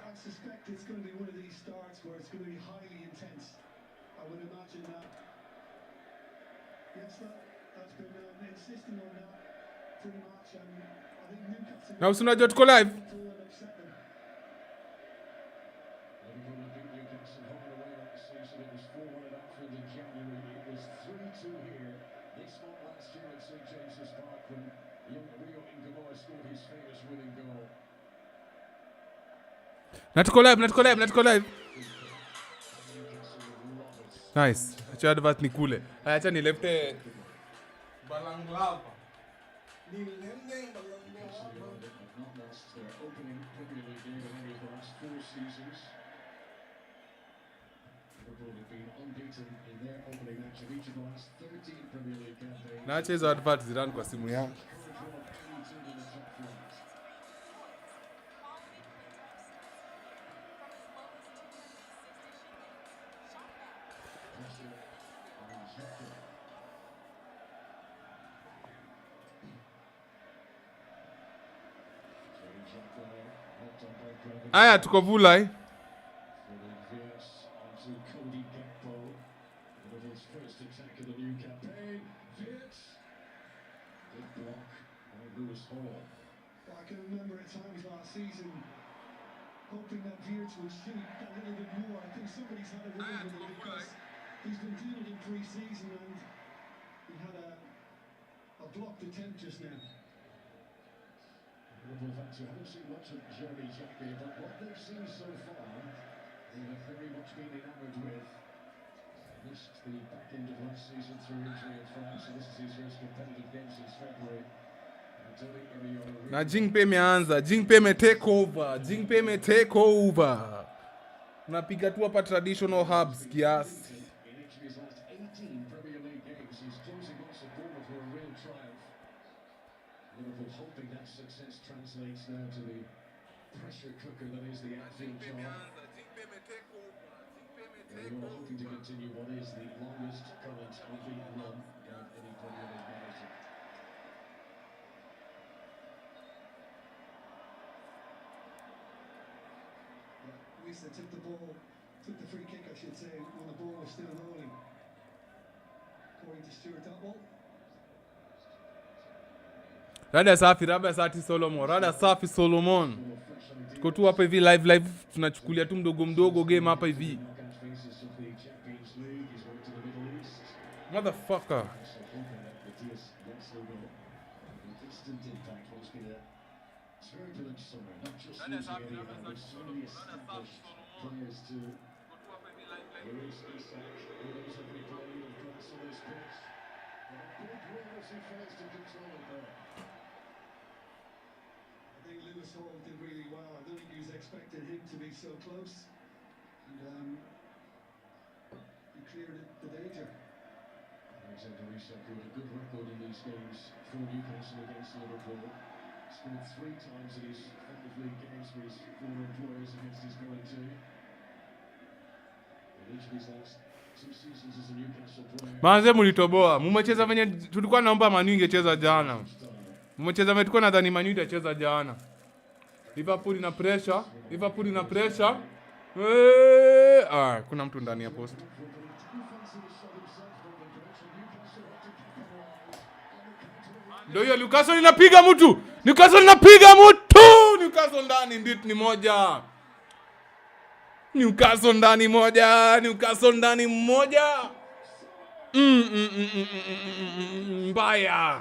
I suspect it's going to be one of these starts where it's going to be highly intense. I would imagine that. Yes, that's been insisting on that pretty much. I think Newcastle. Now soon I tuko live. Na tuko live. Nice. Acha advert ni kule. Acha ni lefte Balangla. Ni lende na acha hizo advert ziran kwa simu yangu. Aya tuko Vulai. I can remember at times last season hoping that Wirtz would shoot a little bit more. I think somebody's had a word with him because he's been doing it in pre-season and he had a blocked attempt just now. Liverpool fans who haven't seen much of Jeremy Jacquet, but what they've seen so far, they have very much been enamoured with. Missed the back end of last season through injury in France, so this is his first competitive game since February. Na Jingpe imeanza, Jingpe me take over. Unapiga tu hapa traditional hubs kiasi. Liverpool hoping that success translates now to the pressure cooker that is the Anfield job. They are hoping to continue what is the longest current unbeaten run of any Premier League manager. Wisa took the free kick, I should say, when the ball was still rolling. According to Stuart Atwell. Rada safi Solomon. Tuko tu hapa hivi live tunachukulia tu mdogo game hapa hivi. Motherfucker. Lewis Hall did really well. I don't think he was expecting him to be so close. And he cleared the danger. Alexander Isak with a good record in these games for Newcastle against Liverpool. Scored 3 times in his Premier League games for his former employers against his current team. In each of his last 2 seasons as a Newcastle player. Manze mulitoboa. Mumecheza venye tulikuwa naomba Man U ingecheza jana. Mumecheza tulikuwa nadhani Man U itacheza jana. Liverpool ina pressure. Kuna mtu ndani ya post. Ndio hiyo Newcastle inapiga mtu. Newcastle ndani ndio ni moja. Newcastle ndani moja. Mbaya.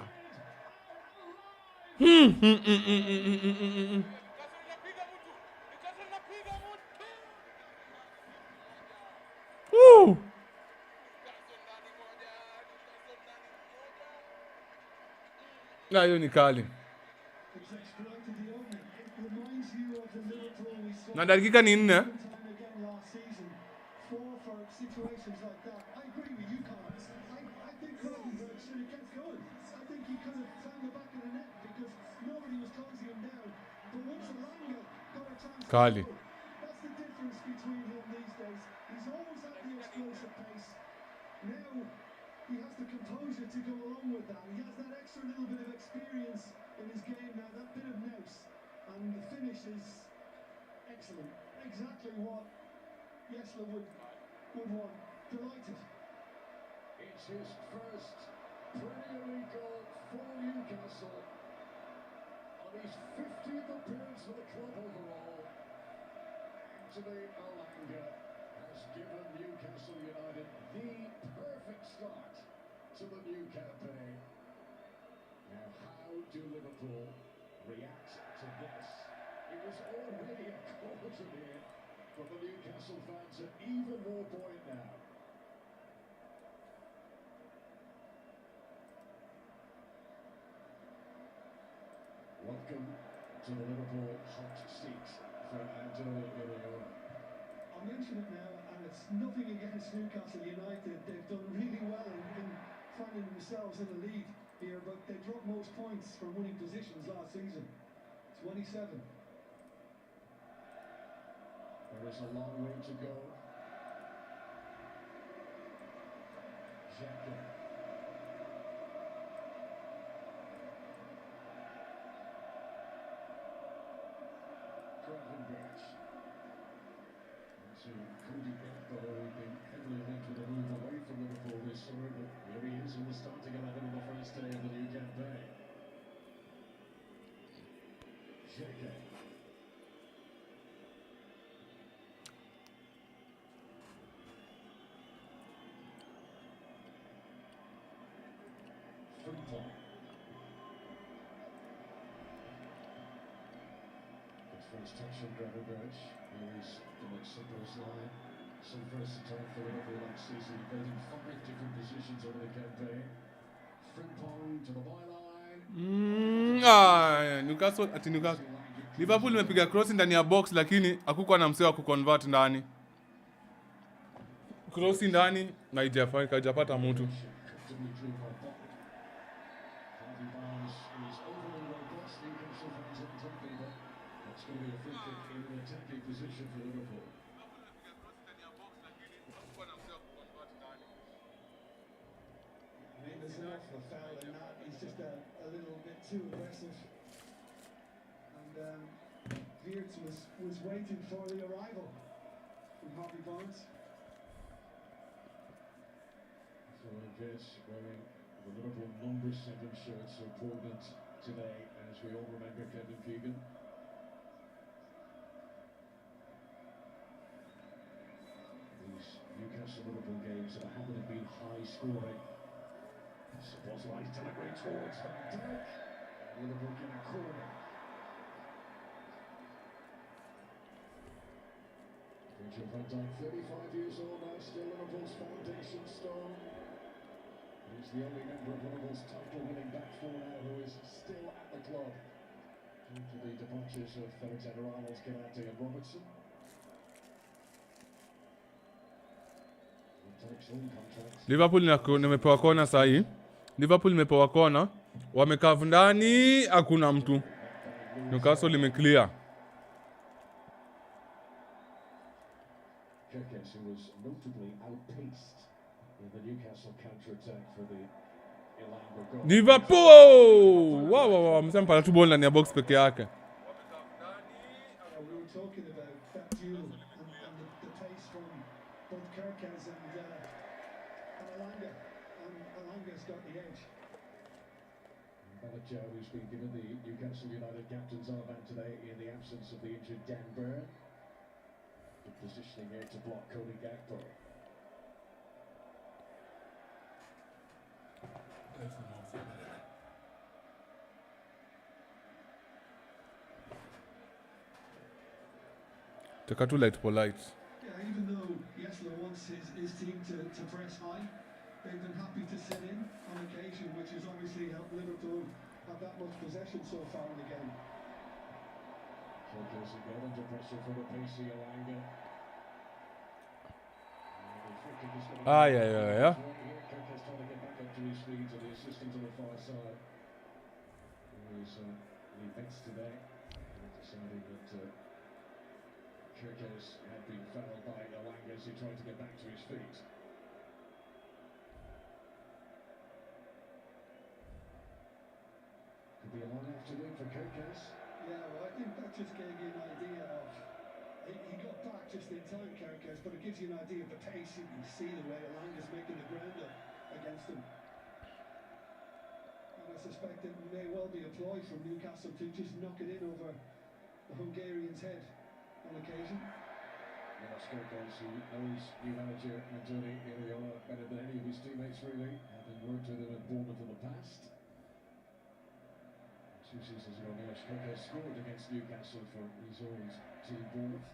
Na hiyo ni kali. It's exploited the opening. It reminds you of the Liverpool we saw Na dakika ni 4. time again last season. For situations like that. I agree with you, Colin. I think Cronenberg should have kept going. I think he could have found the back of the net because nobody was closing him down. But once Alanga got a chance to Kali. go, that's the difference between him these days. He's always at the explosive pace. Now he has the composure to go along with that. He has that extra little bit of experience in his game now, that bit of nous. And the finish is excellent. Exactly what Yesler would want. Delighted. It's his first Premier League goal for Newcastle on his 50th appearance for the club overall. Anthony Alanga has given Newcastle United the perfect start to the new campaign. Now, how do Liverpool react to this? It was already a quarter here, but the Newcastle fans are even more buoyant now. Welcome to the Liverpool hot seat for Antonio Iraola. I'll mention it now, and it's nothing against Newcastle United. They've done really well in finding themselves in the lead here, but they dropped most points from winning positions last season. 27. There is a long way to go. Xhaka. Gravenberch. To Cody Gakpo, who've been heavily linked with a move away from Liverpool this summer, but here he is in the starting 11 on the first day of the new campaign. Xhaka. Frimpong. His first touch on Gravenberch. Here is Dominic Simple's line. Some versatile for Liverpool last season. He played in 5 different positions over the campaign. Frimpong to the byline. Newcastle ati Newcastle. Liverpool imepiga cross ndani ya box lakini hakukuwa na mseo wa kuconvert ndani. Cross ndani na haijapata mtu. That's going to be a free kick in an attacking position for Liverpool. I mean, there's enough of a foul in that. He's just a little bit too aggressive. And Wirtz was waiting for the arrival from Harvey Barnes. So Wirtz wearing the Liverpool number 7 shirt, so important today, as we all remember Kevin Keegan. Newcastle Liverpool games that haven't been high scoring. Supports right delivery towards Van Dijk. Liverpool get a corner. Virgil van Dijk, 35 years old now, still Liverpool's foundation stone. He's the only member of Liverpool's title-winning back four now who is still at the club. Due to the departures of Alexander-Arnold, Canate and Robertson. Liverpool nimepewa kona saa hii. Liverpool imepewa kona. Wamekaa ndani, hakuna mtu. Newcastle imeclear. Liverpool! Wow, msempala tu ball ndani ya box peke yake. Alanga's got the edge. Joe, who's been given the Newcastle United captain's armband today in the absence of the injured Dan Burn. Good positioning here to block Cody Gakpo. Take a too light polite. Yeah, even though Yesler wants his team to press high, they've been happy to sit in on occasion, which has obviously helped Liverpool have that much possession so far in the game. Focus again under pressure from the pacey Alanga. Aye, aye, aye, yeah. Kirk's trying to get back up to his feet, and the assistant on the far side. The events today deciding that Kirk's had been fouled by Alanga as he tried to get back to his feet. Could be a long afternoon for Kirk's. Yeah, well, I think that just gave you an idea of. He got back just in time, Kirkes, but it gives you an idea of the pace. You can see the way Alanga's making the ground up against him. And I suspect it may well be a ploy from Newcastle to just knock it in over the Hungarian's head on occasion. Yes, Kirkes, who knows new manager Antonio Iraola better than any of his teammates, really, having worked with him at Bournemouth in the past. 2 seasons ago, Milos Kirkes scored against Newcastle for his old team Bournemouth.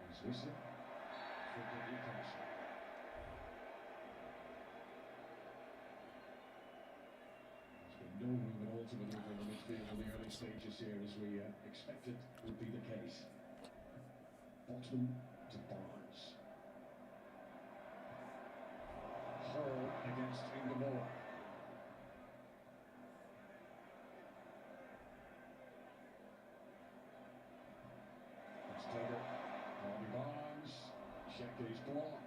He's listening for Newcastle. There's been no room at all to manoeuvre in the midfield in the early stages here, as we expected would be the case. Botman to Barnes. Hall against Ingemoa. Taylor, Bobby Barnes, Shaqiri's block.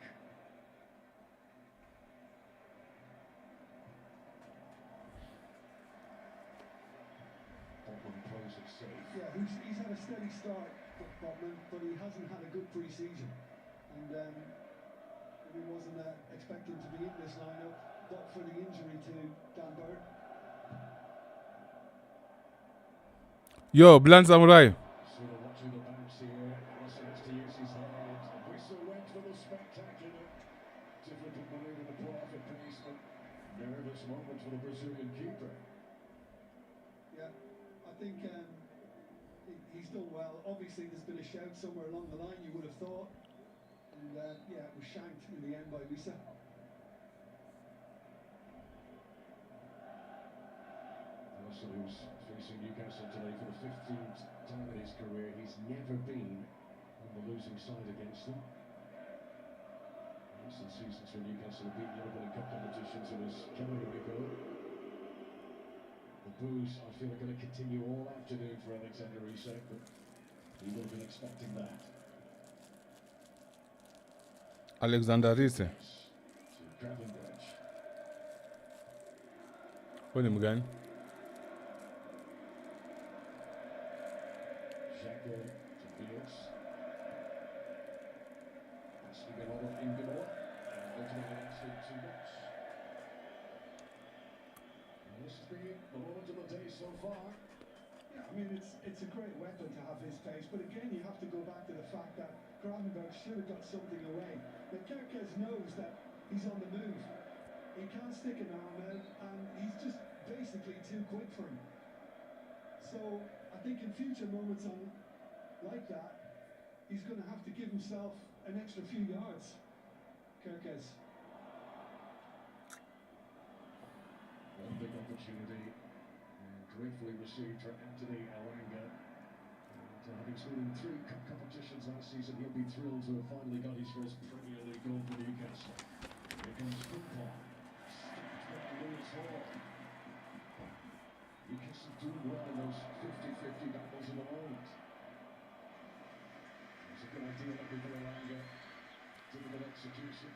Botman plays it safe. Yeah, he's had a steady start, Botman, but he hasn't had a good pre-season. And he wasn't expecting to be in this lineup, but for the injury to Dan Bird. Yo, Bland Samurai. Sort of watching the bounce here. Russell has to use his head. Whistle went for the spectacular. Difficult manoeuvre to pull off at pace, but nervous moment for the Brazilian keeper. Yeah, I think he's done well. Obviously, there's been a shout somewhere along the line, you would have thought. And yeah, it was shanked in the end by Wissa. Russell, who's facing Newcastle today for the 15th time in his career, he's never been on the losing side against them. Recent seasons for Newcastle have beaten Liverpool in cup competitions, it was January ago. The boos, I feel, are going to continue all afternoon for Alexander Isak, but he would have been expecting that. Alexander Isak. To Gravenberch. Huyu ni mgani? Xhaka to Fields. That's Ingemoa. Ultimately answered too much. And this has been the moment of the day so far. Yeah, I mean, it's a great weapon to have his pace, but again, you have to go back to the fact that Gravenberch should have got something away. But Kirkes knows that he's on the move. He can't stick an arm out, and he's just basically too quick for him. So I think in future moments like that, he's going to have to give himself an extra few yards. Kirkes. One big opportunity, gratefully received for Anthony Alanga. And having scored in 3 cup competitions last season, he'll be thrilled to have finally got his first Premier League goal for Newcastle. Here comes football. Stopped by Lewis Hall. Newcastle doing well in those 50-50 battles in the moment. It's a good idea looking for Alanga. Difficult execution.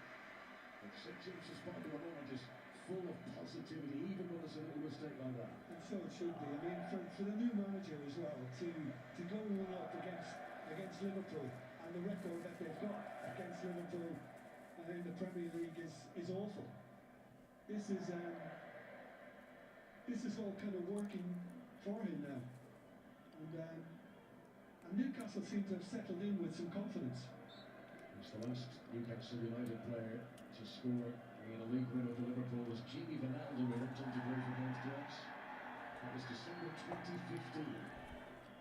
But St James's Park at the moment is full of positivity, even when there's a little mistake like that. And so it should be. I mean, for the new manager as well, to go 1-up against Liverpool, and the record that they've got against Liverpool in the Premier League is awful. This is all kind of working for him now. And Newcastle seem to have settled in with some confidence. It's the last Newcastle United player to score in a league win over Liverpool was Gini Wijnaldum, who went on to play for both clubs. That was December 2015.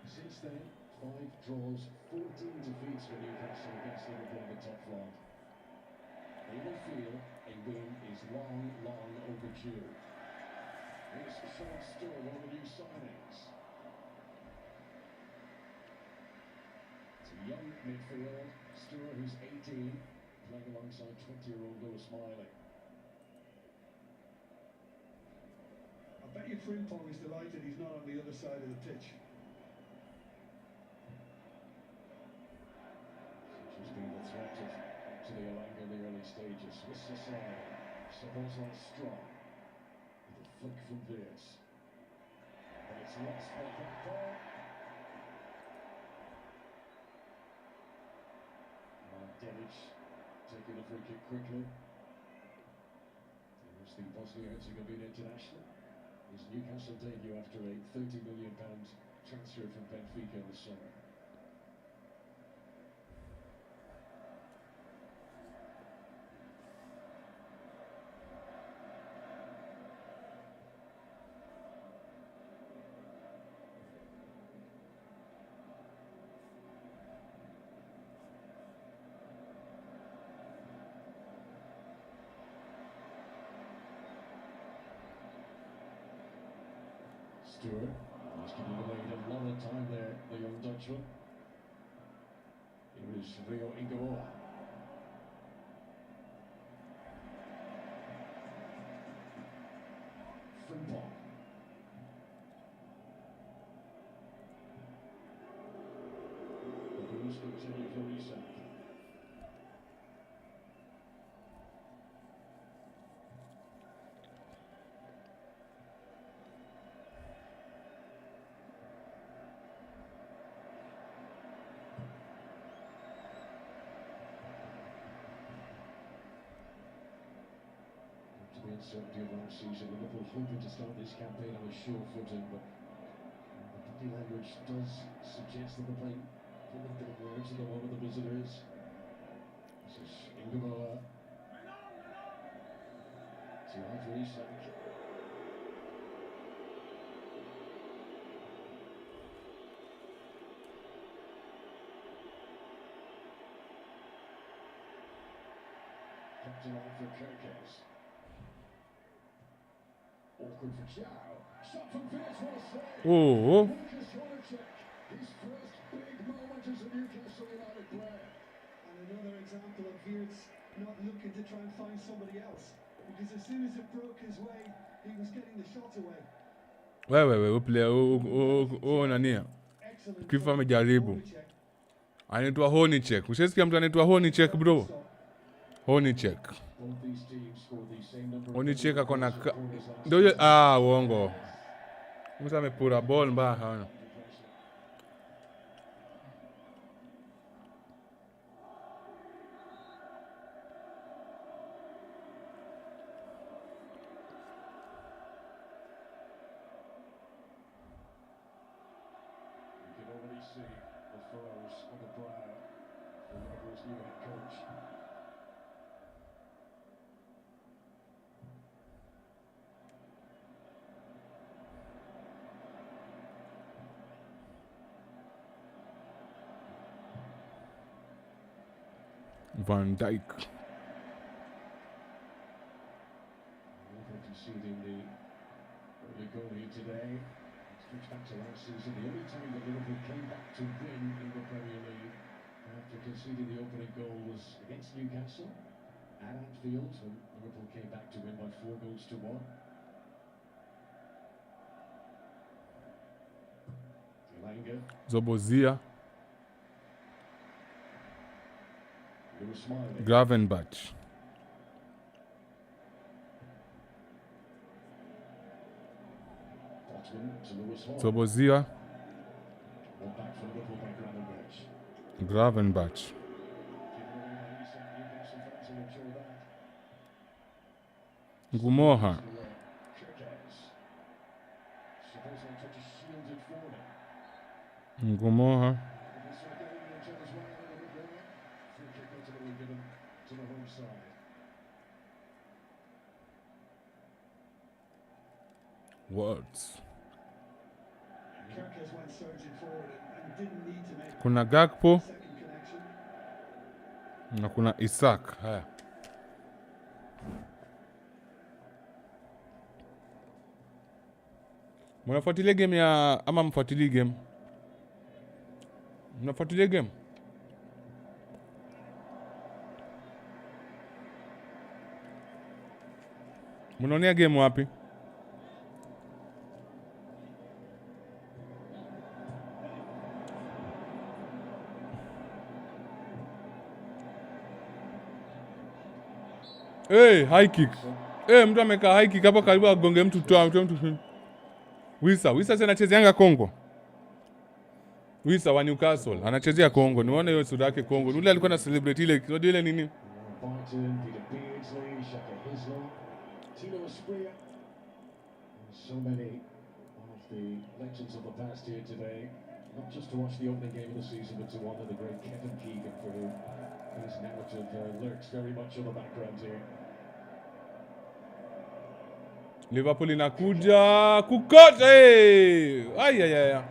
Since then, 5 draws, 14 defeats for Newcastle against Liverpool in the top flight. They will feel a win is long, long overdue. Sean Stewart, one of the new signings. It's a young midfield. Stewart, who's 18, playing alongside 20-year-old Lewis Smiley. I bet you Frimpong is delighted he's not on the other side of the pitch. She's been the threat to the Alanga in the early stages. Swiss aside, supports on strong. With a flick from Veers. But it's lost by Frimpong. Dedic taking the free kick quickly. There's the Bosnia-Herzegovina international. His Newcastle debut after a £30 million transfer from Benfica in the summer. Stewart, he's giving away a lot of time there, the young Dutchman. Here is Rio Ingeborg. Frimpong. The Blues continue for reset. Uncertainty of last season, Liverpool hoping to start this campaign on a sure footing, but the body language does suggest that they're playing a little bit of words at the moment, the visitors. This is Ingeborg. It's a hard reset. Kept it on for Kirkes. Awkward for Chow. Shot from Veers, well saved. Oh. Lucas Hornacek, his first big moment as a Newcastle United player. And another example of Veers not looking to try and find somebody else. Because as soon as it broke his way, he was getting the shot away. Wewe player nani? Excellent. Kifa amejaribu. Anaitwa Hornacek. Ushasikia mtu anaitwa Hornacek bro? Hornacek. Both these teams scored the same number of Hornacek goals akona as supporters last ndio season. uongo. Musa amepura ball mbaya hana. You can already see the furrows on the brow for Liverpool's new head coach. Van Dijk. Liverpool conceding the early goal here today. It's switched back to last season. The only time that Liverpool came back to win in the Premier League after conceding the opening goal was against Newcastle at Anfield, when Liverpool came back to win by 4-1. Alanga, Zobozia. Lewis Smiley. Gravenbach. Botman to Lewis Hall. Zobozia. One back for Liverpool by Gravenberch. Gravenbach. Giving away by Isak, Newcastle fans will enjoy that. Ngumoha. Kirkes. Supposed to try to shield it for him. Ngumoha. This one getting in each other's way a little bit there. Free kick ultimately given to the home side. Words. Kirkes went surging forward and didn't need to make Kuna Gakpo second connection. na kuna Isak. Haya. Mnafuatilia game ya ama mfuatilia game? Mnafuatilia game? Mnaonea game wapi? High kick. Mtu amekaa high kick hapo karibu agonge mtu toa mtu. Wisa sasa anachezeanga Kongo. Wisa wa Newcastle anachezea Kongo. Nione hiyo sura yake Kongo. Yule alikuwa na celebrate ile nini? So many of the legends of the past here today, not just to watch the opening game of the season, but to honor the great Kevin Keegan, for whom his narrative lurks very much on the background here. Liverpool inakuja kukota. Ay.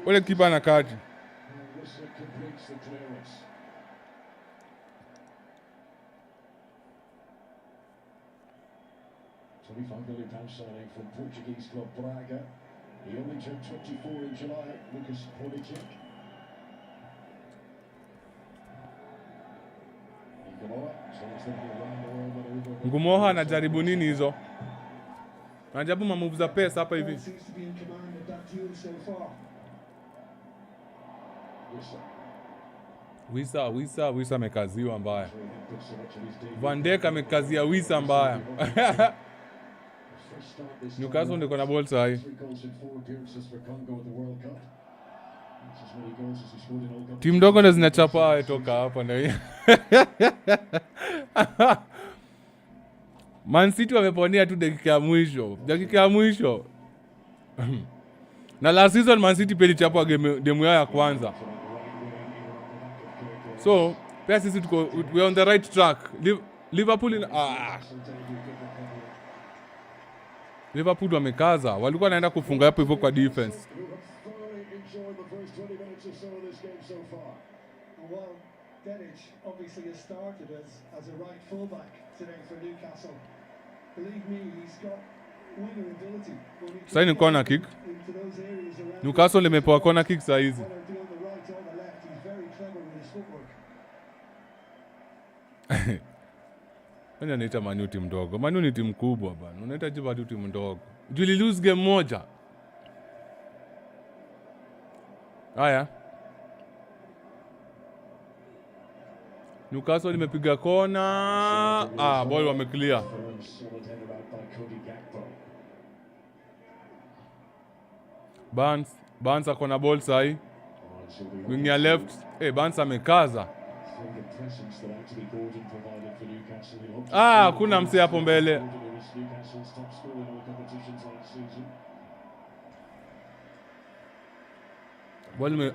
Ule kipa na kati. £25 million signing from Portuguese club Braga. He only turned 24 in July, Lucas Hornicek. Ngumoha anajaribu nini hizo? Anajaribu mamoves za pesa hapa hivi. Wisa amekaziwa mbaya. Van Dijk amekazia Wisa mbaya. Newcastle ndiko na ball sahi. Timu ndogo ndo zinachapa toka hapa na. Man City wameponea tu dakika ya mwisho. Na last season Man City peli chapa game yao ya kwanza. So, pia sisi we are on the right track. Liverpool wamekaza. Walikuwa wanaenda kufunga hapo hivyo kwa defense. Obviously has started as a right fullback today for Newcastle. Believe me, he's got winning ability. Sasa ni corner kick. Newcastle limepewa corner kick saa hizi. Nani anaita Man U timu ndogo? Man U ni timu kubwa bana. Unaita jiba tu timu ndogo. Juli lose game moja. Haya. Newcastle limepiga kona. Ball wameclear. Barnes ako na ball sahi. Wing ya left. Barnes amekaza. Kuna mse hapo mbele. Ball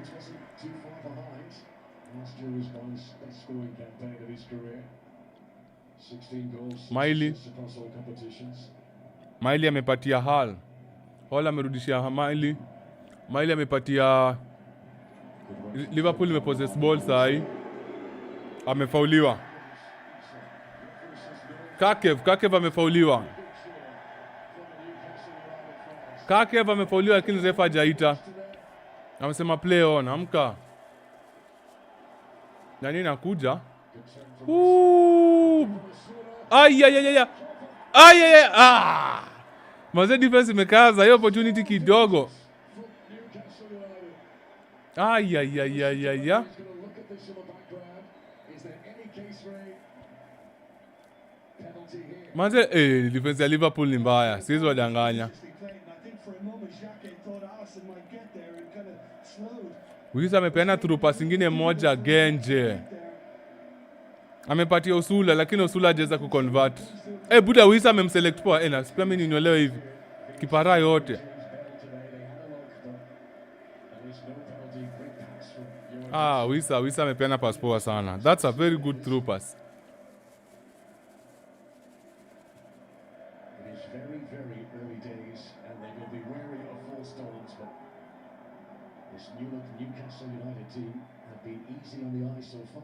Miley amepatia Hall amerudishia Miley amepatia Liverpool imepossess ball sahi. Amefauliwa. Kakev amefauliwa. Lakini refa hajaita. Amesema play on, amka. Nani nakuja? Maze defense imekaza, hiyo opportunity kidogo. Maze defense ya Liverpool ni mbaya, siwezi wadanganya. Wisa amepeana through pass nyingine moja genje. Amepatia Osula lakini Osula hajaweza kuconvert. Buda Wisa amemselect poa. Na sipia mimi nielewe hivi. Kipara yote. Wisa amepeana pass poa sana. That's a very good through pass. Newcastle United team have been easy on the eye so far.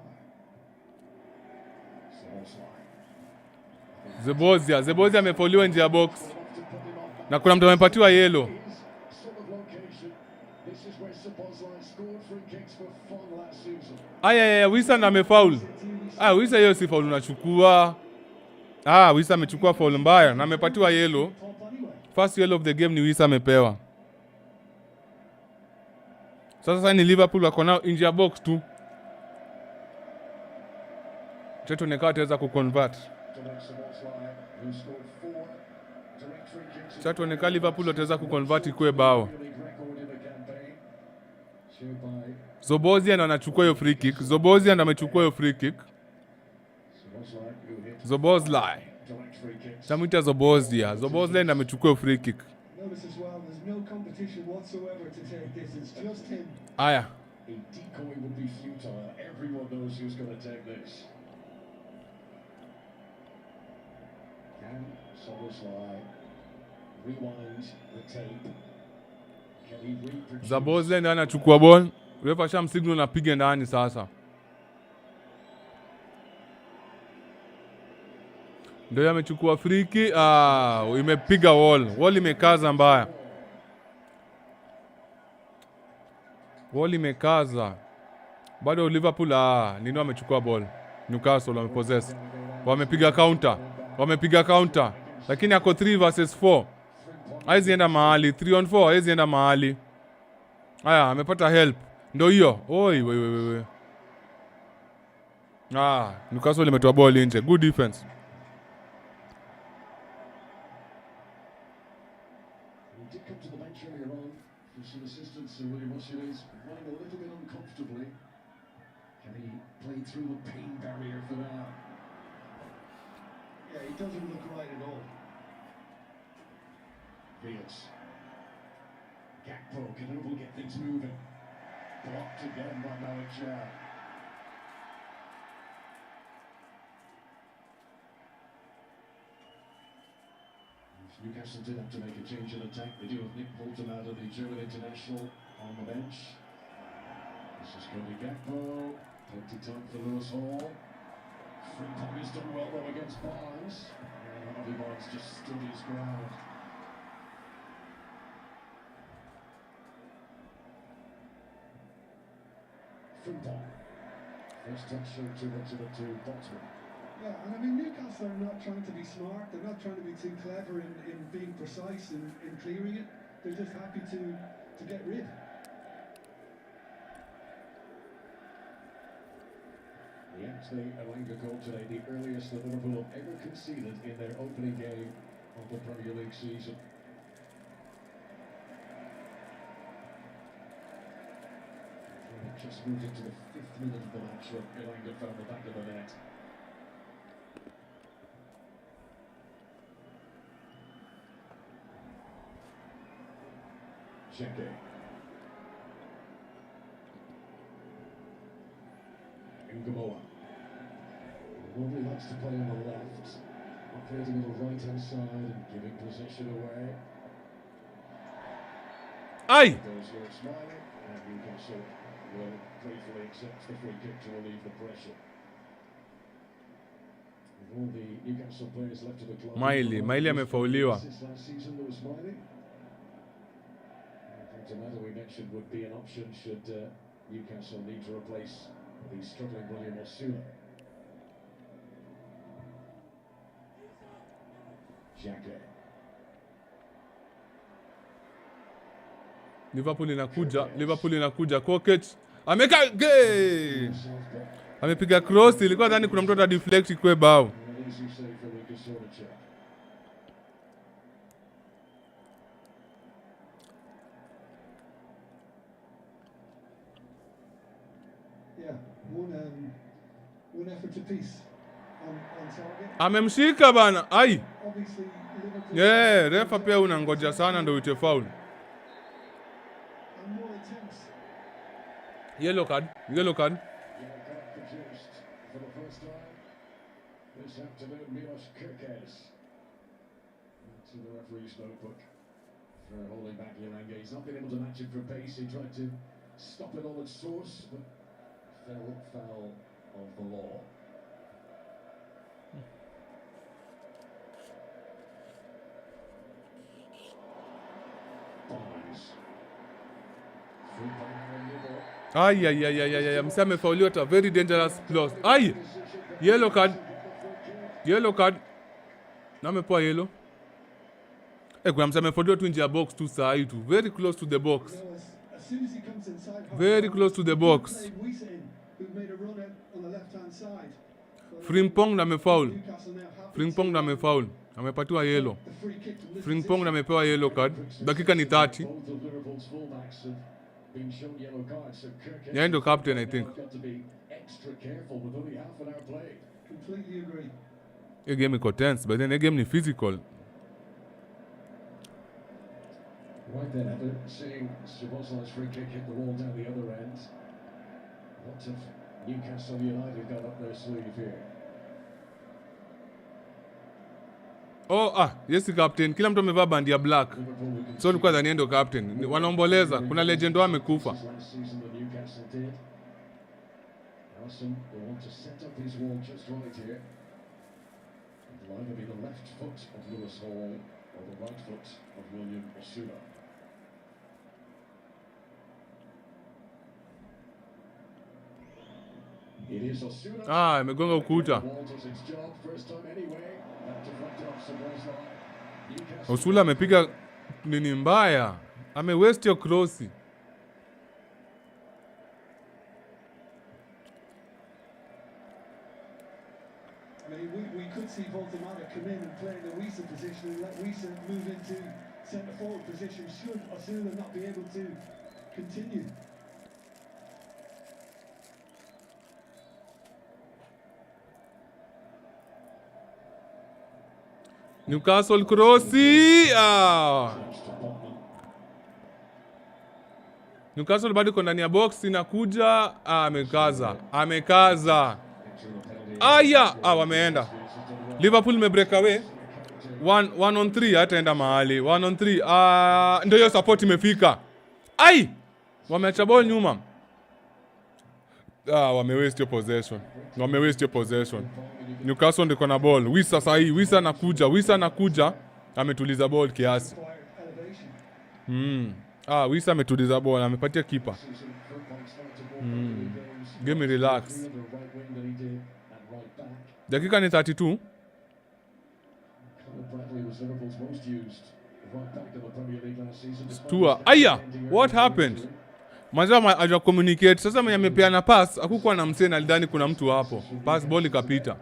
Zebozia amefauliwa nje ya box. Na kuna mtu amepatiwa yellow. Is sort of location. This is where Szoboszlai scored free kicks for fun last season. Aya, Wisa ndo amefaul. Wisa hiyo si faul unachukua. Wisa amechukua faul mbaya na amepatiwa yellow. First yellow of the game ni Wisa amepewa. Sasa ni Liverpool wako nao nje ya box tu. Cheto nekawa ataweza kuconvert. Cheto nekawa Liverpool ataweza kuconvert ikuwe bao. Szoboszlai ndo anachukua hiyo free kick. Szoboszlai ndo amechukua hiyo free kick. Szoboszlai. Tamuita Szoboszlai. Szoboszlai ndo amechukua hiyo free kick. Aya. A decoy would be futile. Everyone knows who's going to take this. Can Szoboszlai rewind the tape? Can he reproduce? Szoboszlai ndo anachukua ball. Refa shamsignal na piga ndani sasa. Ndio amechukua free kick. Imepiga wall. Wall imekaza mbaya. Wall imekaza. Bado Liverpool nini amechukua ball. Newcastle wamepossess. Wamepiga counter. Lakini ako 3 versus 4. Haizi enda mahali 3 on 4, haizi enda mahali. Amepata help. Ndio hiyo. Oi we. Newcastle imetoa ball nje. Good defense. He did come to the bench earlier on for some assistance, so William Usher is running a little bit uncomfortably. Can he play through the pain barrier for now? Yeah, he doesn't look right at all. Fields. Gakpo can Liverpool get things moving. Blocked again by Malik Jaw. Newcastle did have to make a change in attack. They do have Nick Bolton out of the German international on the bench. This is Cody Gakpo. Plenty time for Lewis Hall. Frimpong has done well though against Barnes. And Harvey Barnes just stood his ground. Frimpong. First touch showed too much of it to Botsman. Yeah, and I mean Newcastle are not trying to be smart. They're not trying to be too clever in being precise in clearing it. They're just happy to get rid. The Anthony Elanga goal today, the earliest that Liverpool have ever conceded in their opening game of the Premier League season. Just moved into the 5th minute of the match when Elanga found the back of the net. Xhaka. Ngamoa. Normally likes to play on the left, operating on the right-hand side and giving possession away. Goes here smiling, and Newcastle will gratefully accept the free kick to relieve the pressure. With all the Newcastle players left to the club. Miley amefauliwa. Since last season, there was Miley. Another we mentioned would be an option should Newcastle need to replace the struggling William Osula. Xhaka. Liverpool inakuja. Kokech ameka amepiga cross, ilikuwa ndani, kuna mtu deflect ikwe bao. One effort apiece on target. Amemshika bana. Refa pia unangoja sana ndio uite foul. Yellow card. For the first time this afternoon, Milos Kerkez to the referee's notebook for holding back Elanga. He's not been able to match it for pace. He tried to stop it all at source, but fell foul of the law. Ay. Msame amefauliwa a very dangerous plus. Ay! Yellow card. Na amepoa yellow. Kuna msame amefauliwa tu nje ya box tu saa hii tu. Very close to the box. Very close to the box. Frimpong na amefoul. Amepatiwa yellow. Frimpong na amepewa yellow card. Dakika ni 30. Yeah, ndo captain, I think. The game iko tense, but then the game ni physical. Right then, after seeing Szoboszlai's free kick hit the wall down the other end, what have Newcastle United got up their sleeve here? Yes captain. Kila mtu amevaa bandi ya black. So nilikuwa dhani ndo captain. Wanaomboleza, kuna legend wao amekufa. Imegonga ukuta. Osula amepiga nini mbaya. Waste your cross. I mean, we could see Voltemada come in and play in the Wiesa position and let Wiesa move into centre-forward position should Osula not be able to continue. Newcastle crossi. Newcastle bado iko ndani ya box inakuja. Amekaza. Wameenda. Liverpool me break away. 1 on 3 hataenda mahali. 1 on 3. Ndio hiyo support imefika. Wameacha ball nyuma. Wamewaste your possession. Newcastle ndiko na ball. Wiesa anakuja. Ametuliza ball kiasi. Wiesa ametuliza ball, amepatia keeper. Game relax. Dakika ni 32. Stua. What happened? Mazama aja communicate. Sasa mwenye amepeana pass, hakukuwa na msena alidhani kuna mtu hapo. Pass ball ikapita.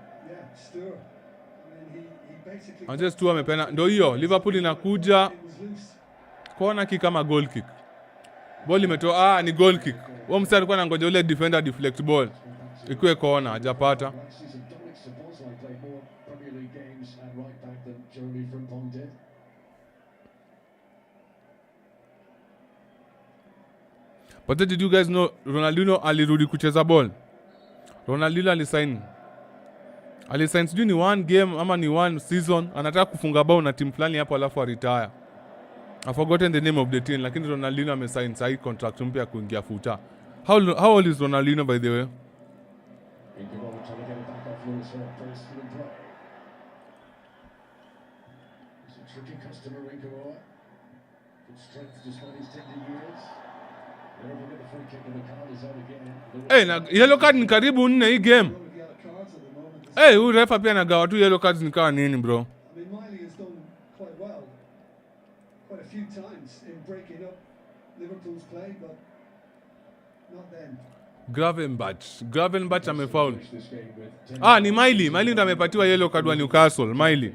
Anje Stua amepeana. Ndio hiyo, Liverpool inakuja. Kona kick kama goal kick. Ball imetoa ni goal kick. Wao msana alikuwa anangoja ule defender deflect ball. Ikuwe kona, hajapata. But did you guys know Ronaldinho alirudi kucheza ball? Ronaldinho alisign sijui ni 1 game ama ni 1 season, anataka kufunga bao na timu fulani hapo alafu retire. I forgotten the name of the team, lakini Ronaldinho amesign sahi contract mpya kuingia futa. How old is Ronaldinho by the way? Na yellow card ni karibu 4 hii game. Huyu refa pia anagawa tu yellow cards nikawa nini bro? I mean, Miley has done quite well. Quite a few times in breaking up Liverpool's play, but not then. Gravenberch amefoul. Ni Miley ndo amepatiwa yellow card wa Newcastle. Miley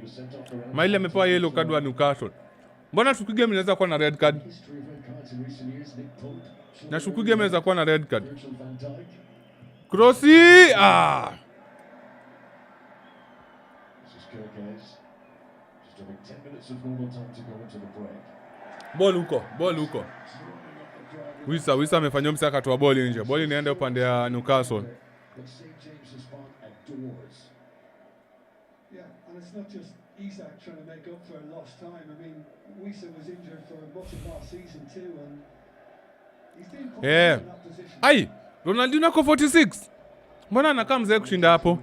amepewa yellow card wa Newcastle. Mbona tuki game inaweza kuwa na red card? Na shuku game inaweza kuwa na red card. Crossi! Ball huko. Wiesa amefanya msaka tu ball nje. Ball inaenda upande ya Newcastle. Yeah, and it's not just Isak trying to make up for lost time. I mean, Wiesa was injured for much of last season too, and he's been put in that position. Ronaldinho ako 46. Mbona anakaa mzee kushinda hapo?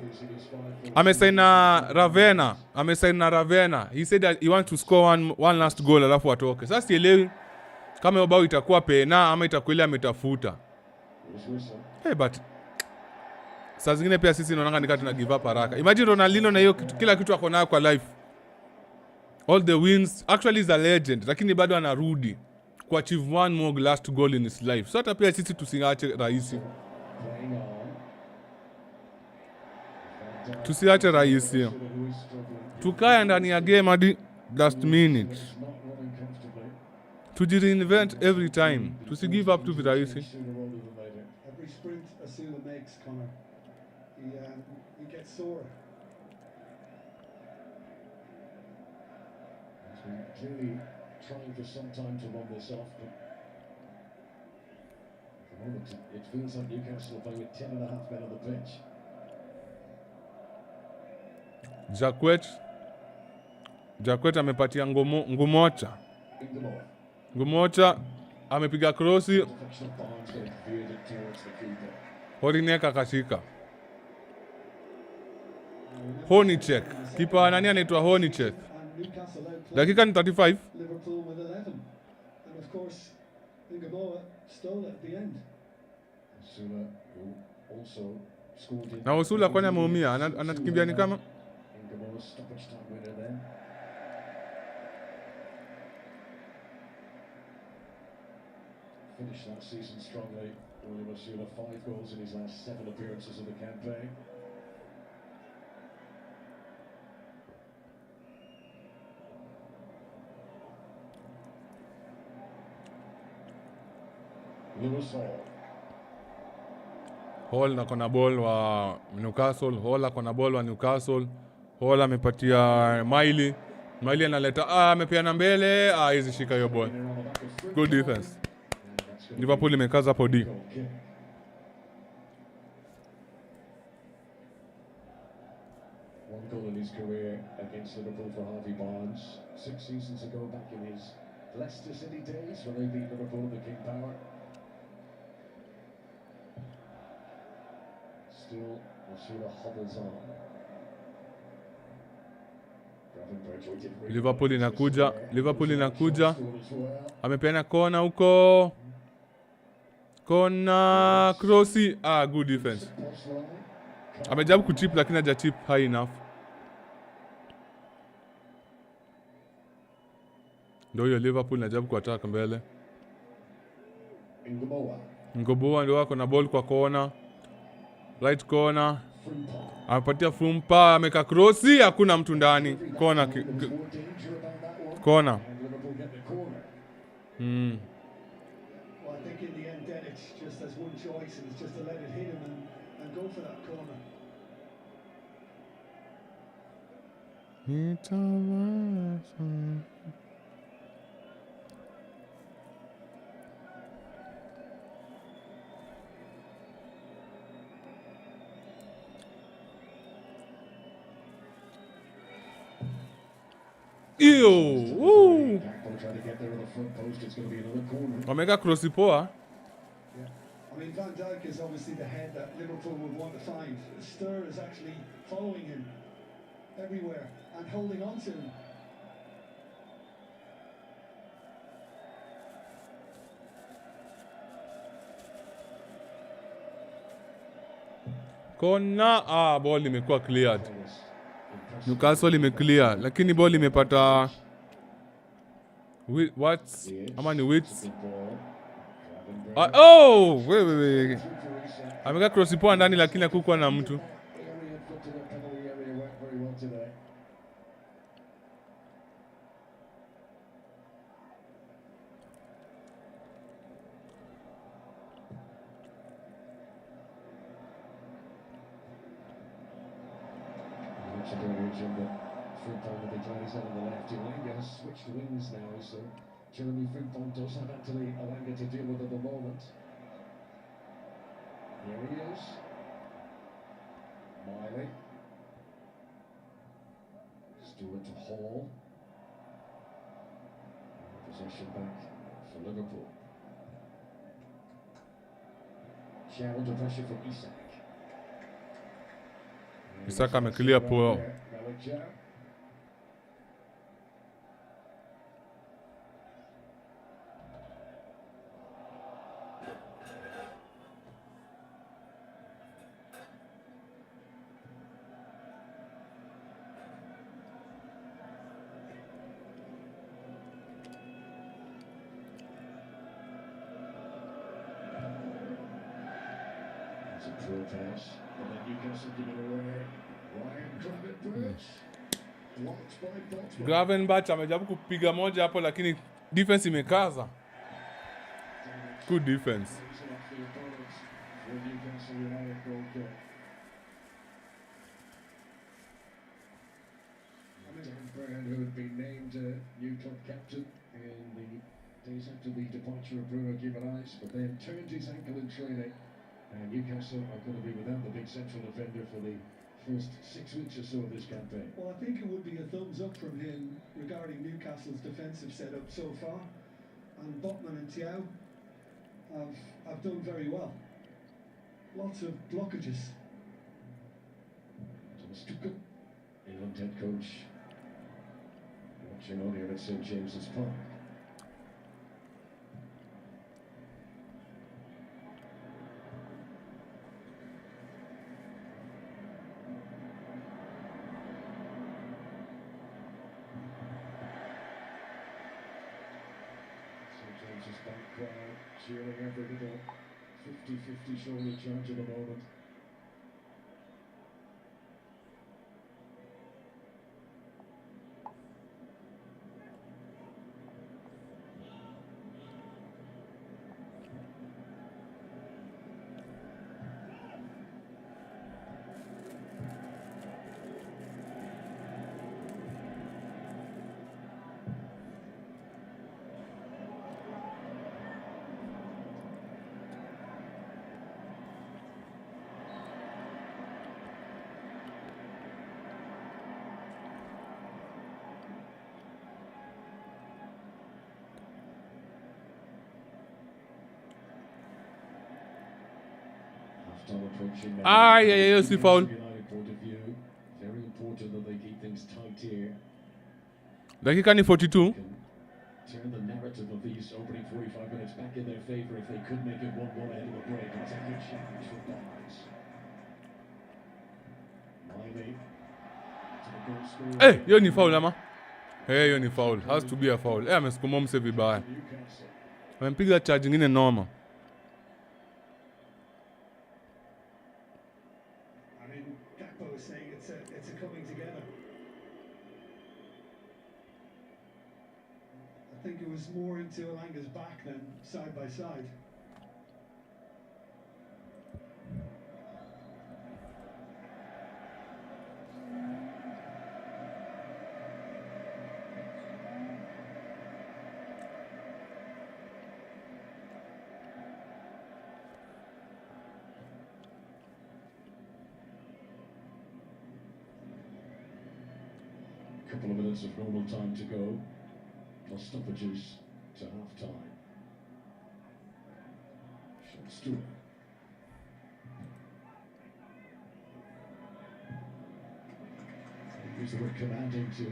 Amesign na Ravena. He said that he wants to score one last goal alafu atoke. Sasa sielewi kama bao itakuwa pena ama itakuwa ile ametafuta. Here's Whistle. Hey, but saa zingine pia sisi naonanga nika tuna give up haraka. Imagine Ronaldinho na hiyo kila kitu ako nayo kwa life. All the wins, actually is a legend, lakini bado anarudi ku achieve one more last goal in his life. So hata pia sisi tusiache rahisi. Playing on. Tusiache rahisi. Who is struggling. Tukae ndani ya game hadi last minute. It's not running comfortably. Tujireinvent every time. Tusi give up tu virahisi. Sooner rather than later. Every sprint Asuna makes, Connor, he gets sore. He's been clearly trying for some time to run this off, but at the moment it feels like Newcastle are playing with 10.5 men on the pitch. Jacquet amepatia Ngumocha. Ingeloa. Ngumocha amepiga krosi, Deflection of Barnes, but it veered it towards the keeper. Horinek akashika. Honichek. Kipa nani anaitwa Honichek. And Newcastle outplayed Dakika ni 35. Liverpool with 11. And of course, Ingeloa stole it at the end. Asuna, who also scored in. Na Osula kwani ameumia, anatukimbia ni kama Ingeloa stoppage time winner then. Finished that season strongly. William Asuna, 5 goals in his last 7 appearances of the campaign. Lewis Hall. Hall na kona ball wa Newcastle, Hall akona ball wa Newcastle. Hall amepatia Miley analeta amepeana mbele, hizi shika hiyo ball. They're on the back of three Good goals. defense. And that's gonna Liverpool imekaza hapo be D. a goal kick. One goal in his career against Liverpool for Harvey Barnes 6 seasons ago, back in his Leicester City days when they beat Liverpool in the King Power. Still, Asuna hobbles on. Gravenberch, we did really Liverpool well inakuja, there. Liverpool Shot inakuja. scored as well. Amepeana kona huko. Kona crossi, good defense. Post line. Amejaribu kuchip lakini hajachip high enough. Ndio hiyo Liverpool inajaribu kuattack mbele. Ingeloa. Ngoboa ndio wako na ball kwa kona. Right corner. Frimpong. Amepatia Frumpa, ameka crossi, hakuna mtu ndani. Kona There was more danger about that one. kona. And Liverpool get the corner. Well, I think in the end, Denic just has one choice, and it's just to let it hit him and go for that corner. Ew! Woo! Gakpo trying to get there on the front post. It's going to be another corner. Wameka crossi poa. Yeah. I mean, Van Dijk is obviously the head that Liverpool would want to find. Stur is actually following him everywhere and holding on to him. Kona, ball imekuwa cleared. Impressive. Newcastle imeclear, lakini ball imepata what? Ama ni Wits? Good ball. Gravenberch. Wewe. Through for Isak. Ameka crossi poa ndani lakini hakukuwa na mtu. Area foot to the penalty area worked very well today. Richard Origin, but Frimpong with the Gladys out on the left. Elanga has switched wings now, so Jeremy Frimpong does have Anthony Elanga to deal with at the moment. Here he is. Miley. Stewart to Hall. Possession back for Liverpool. Chow under pressure from Isak. Isak ameclear poa. Malik Chow. Poor pass. And then Newcastle give it away. Ryan Gravenberch. Blocked by Botsman. Gravenberch amejaribu kupiga moja hapo lakini defense imekaza. Good defense. For Newcastle United goal kick. Dan Burn, who had been named new club captain in the days after the departure of Bruno Guimaraes, but then turned his ankle in training. And Newcastle are going to be without the big central defender for the first 6 weeks or so of this campaign. Well, I think it would be a thumbs up from him regarding Newcastle's defensive setup so far. And Botman and Thiaw have done very well. Lots of blockages. Thomas Tuchel, England head coach, watching on here at St James's Park. St James's Park crowd cheering every little 50-50 shoulder charge at the moment. Ay, ay, ay, si foul. Very important that they keep things tight here. Dakika ni 42. Turn the narrative of these opening 45 minutes back in their favor if they could make it 1-1 ahead of the break. It's a good challenge for Barnes. Miley to the goal scorer. Eh, hiyo ni foul ama? Hiyo ni foul. Has to be a foul. Amesukuma mse vibaya. Newcastle. Amempiga charge nyingine noma. I mean, Gakpo was saying it's a coming together. I think it was more into Elanga's back than side by side. Couple of minutes of normal time to go, plus stoppages to half time. Sean Stewart. He's the word commanding to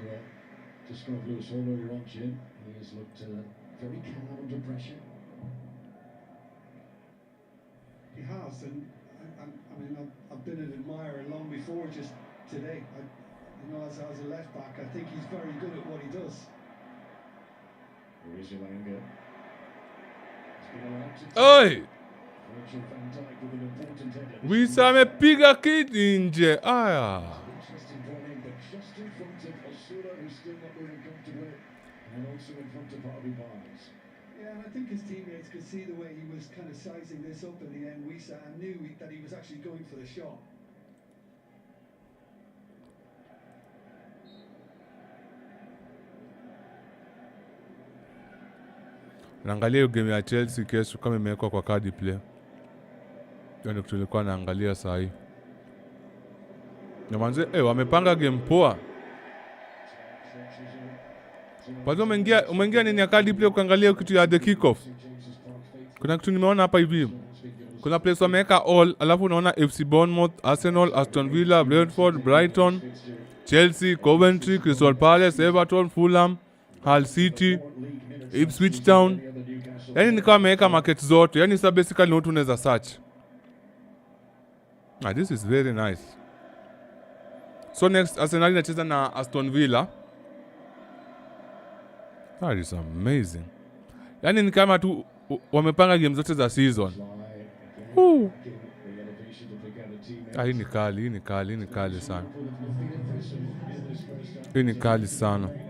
describe Lewis Hall earlier on, Jim. He has looked very calm under pressure. He has, and I mean, I've been an admirer long before just today. As a left back, I think he's very good at what he does. Here is Elanga. Oi! Virgil van Dijk with an important header. Wisa amepiga kiti nje. Aya. Interesting warning, but just in front of Osula, who's still not moving comfortably, and also in front of Harvey Barnes. Yeah, and I think his teammates could see the way he was kind of sizing this up in the end, Wisa, and knew that he was actually going for the shot. Naangalia hiyo game ya Chelsea kesho kama imewekwa kwa card play. Hiyo ndio tulikuwa naangalia saa hii. Na manze, wamepanga game poa. Pazo umeingia nini ya card play ukaangalia kitu ya the kick-off. Kuna kitu nimeona hapa hivi. Kuna place wameweka all, alafu unaona FC Bournemouth, Arsenal, Aston Villa, Brentford, Brighton, Chelsea, Coventry, Crystal Palace, Everton, Fulham, Hull City, Ipswich Town. Yaani nikawa ameweka market zote. Yaani sasa basically not unaweza search. This is very nice. So next Arsenal inacheza na Aston Villa. That is amazing. Yaani ni kama tu wamepanga game zote za season. Hii ni kali, hii ni kali, hii ni kali sana. Liverpool have not been impressive in this first half. Hii ni kali sana. This is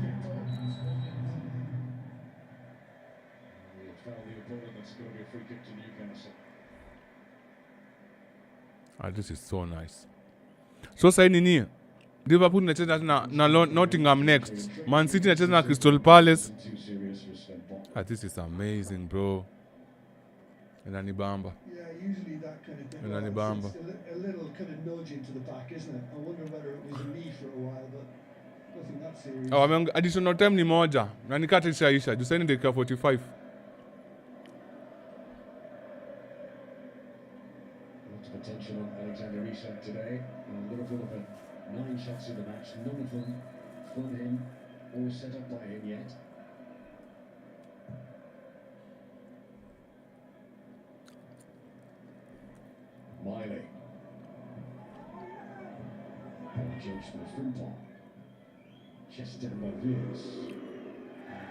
Gakpo. He had fouled the opponent. That's going to be a free kick to Newcastle. This is so nice. So sasa nini? Liverpool inacheza na Nottingham next. Man City inacheza na Crystal Palace. Too serious for Stenbock. This is amazing, bro. Inanibamba. Yeah, usually that kind of thing. Inanibamba. It's a little kind of nudge into the back, isn't it? I wonder whether it was a knee for a while, but nothing that serious. Additional time ni moja. Na nikata ishaisha. Juu sasa ni dakika 45. Lots of attention on Alexander Isak today. Liverpool have had 9 shots in the match, none of them from him or set up by him yet. Miley. James Smith Frimpong. Chester Mavis.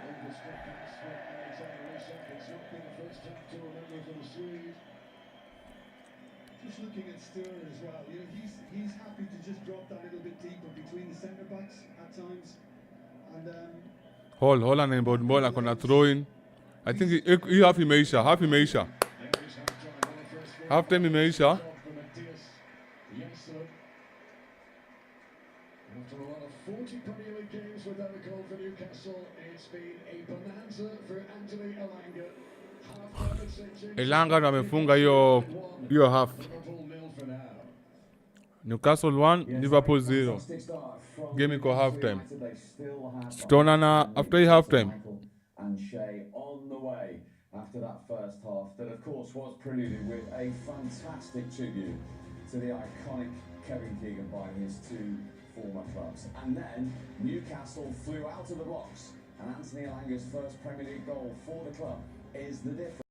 Overstruck pass from Alexander Isak. It's not been the first time to remember for the Swede. Just looking at Stirrer as well, you know, he's happy to just drop that little bit deeper between the centre backs at times. And Hold on, bola kona throw in. I think he half imeisha. There is half-time. Half time imeisha. After a lot of 40 Premier League games without a goal for Newcastle, it's been a bonanza for Anthony Elanga. Half-time at St. James. Elanga ndo amefunga hiyo half. Liverpool nil for now. Newcastle 1, Liverpool 0. Game iko half time. Tutaonana after half time. And Shea on the way after that first half that of course was preluded with a fantastic tribute to the iconic Kevin Keegan by his 2 former clubs. And then Newcastle flew out of the blocks and Anthony Elanga's first Premier League goal for the club is the difference.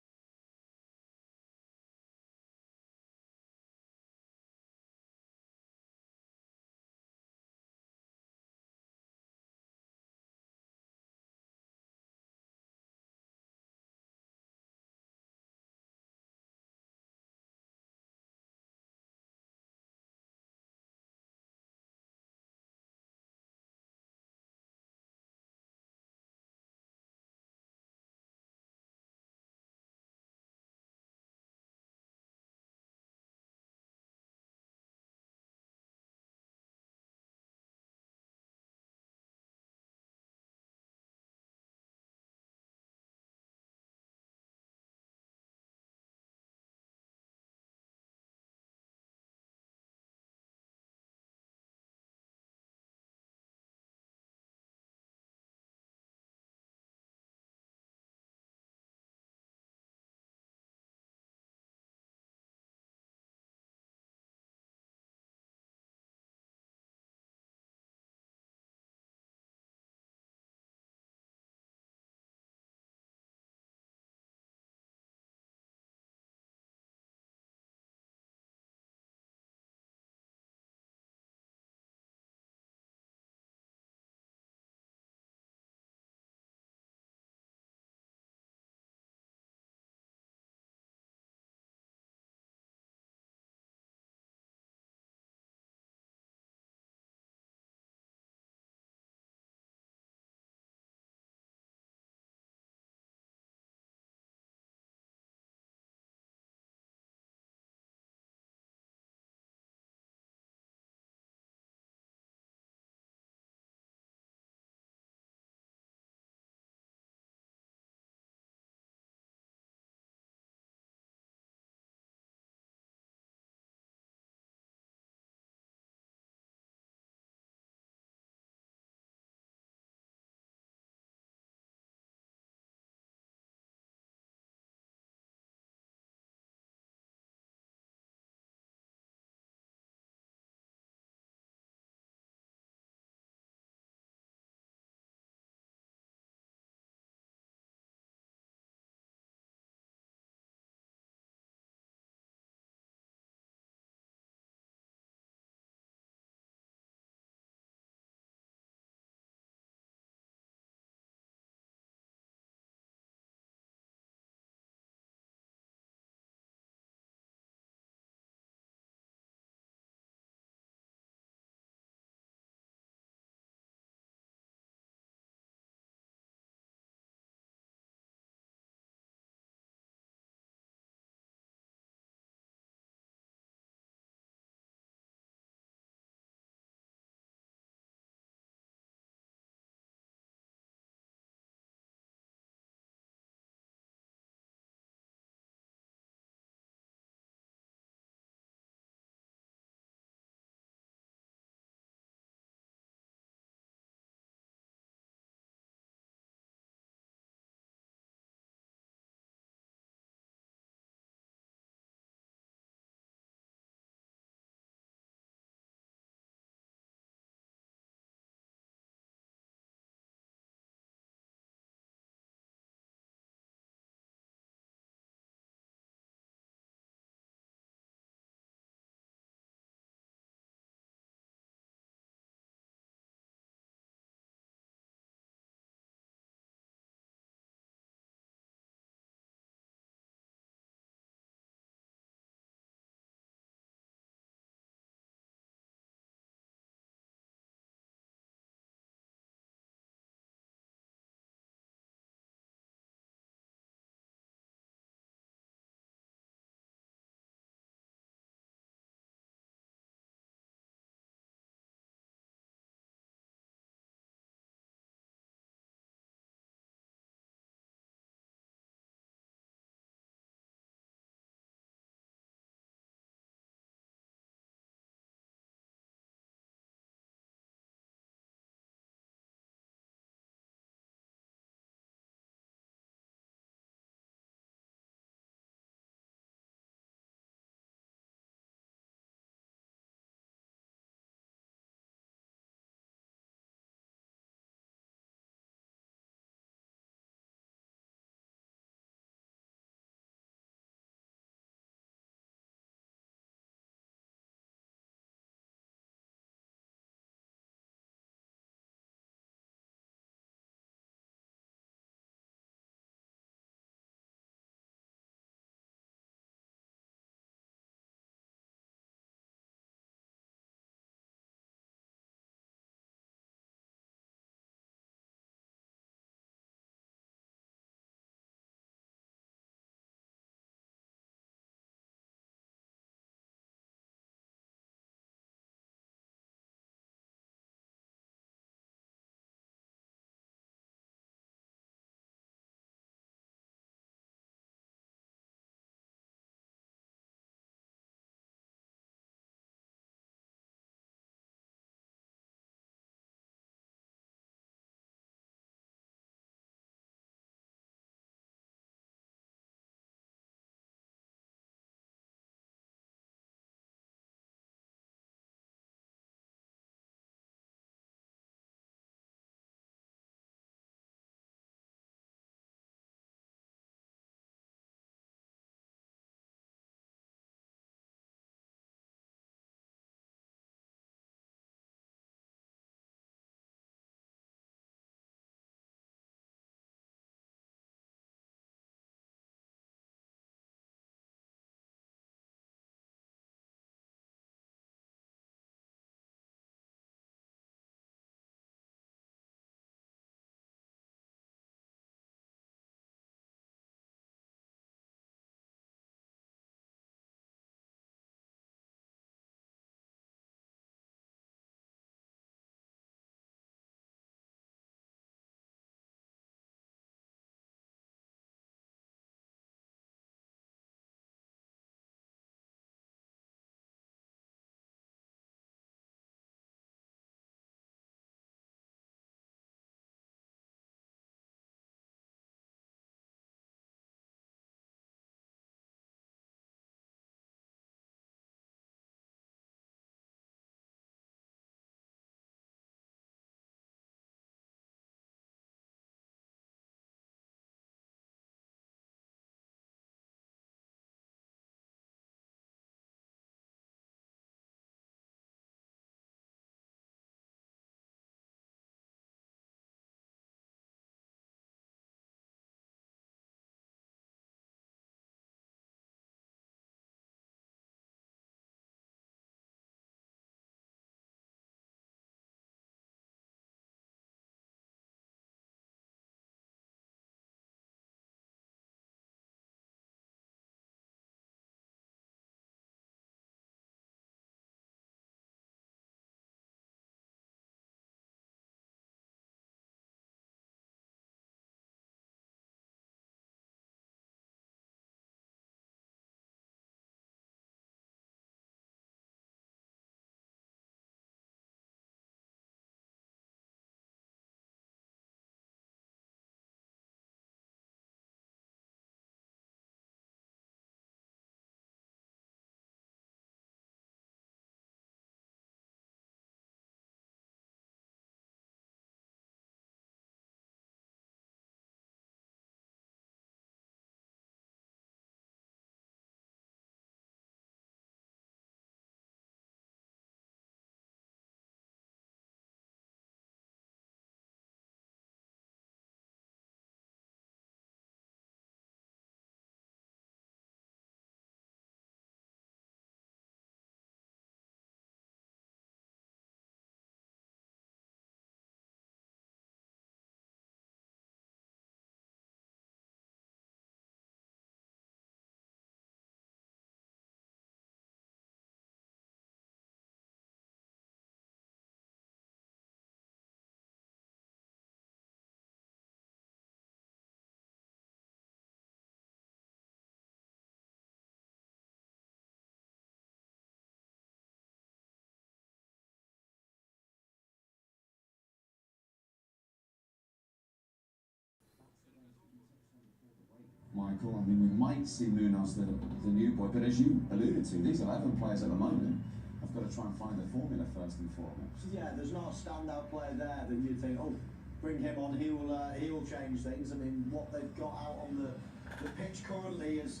Michael. I mean, we might see Munoz, the new boy, but as you alluded to, these 11 players at the moment have got to try and find the formula first and foremost. Yeah, there's not a standout player there that you'd think, oh, bring him on, he will change things. I mean, what they've got out on the pitch currently is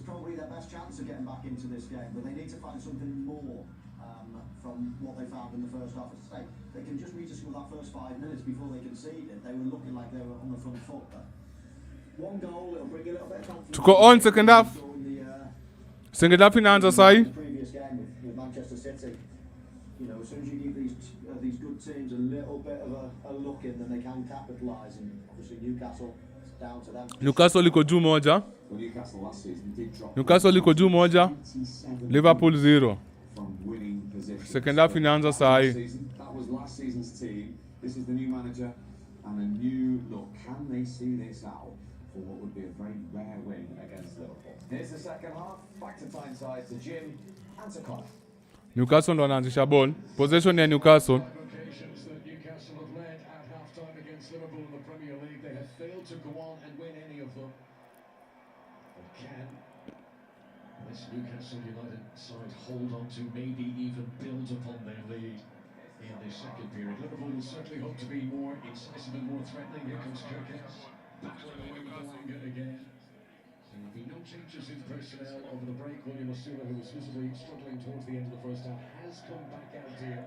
probably their best chance of getting back into this game, but they need to find something more from what they found in the first half. As I say, they can just reach us with that first 5 minutes before they conceded. They were looking like they were on the front foot, but one goal, it'll bring a little bit of confidence. Tuko on second half. Second half inaanza sahi. The previous game with Manchester City, you know, as soon as you give these good teams a little bit of a look in, then they can capitalise. And obviously Newcastle, it's down to them. Newcastle liko juu moja. Newcastle last season did drop. Newcastle liko juu moja. Liverpool 0. From winning position. Second half inaanza sahi. That was last season's team. This is the new manager and a new look. Can they see this out for what would be a very rare win against Liverpool? Here's the second half. Back to Tyneside, to Jim and to Connor. Newcastle ndo wanaanzisha ball. Possession ya Newcastle. Occasions that Newcastle have led at half-time against Liverpool in the Premier League, they have failed to go on and win any of them. But can this Newcastle United side hold on to, maybe even build upon their lead in the second period? Liverpool will certainly hope to be more incisive and more threatening. Here comes Kirkes, battling away with Elanga again. There will be no changes in personnel over the break. William Osula, who was visibly struggling towards the end of the first half, has come back out here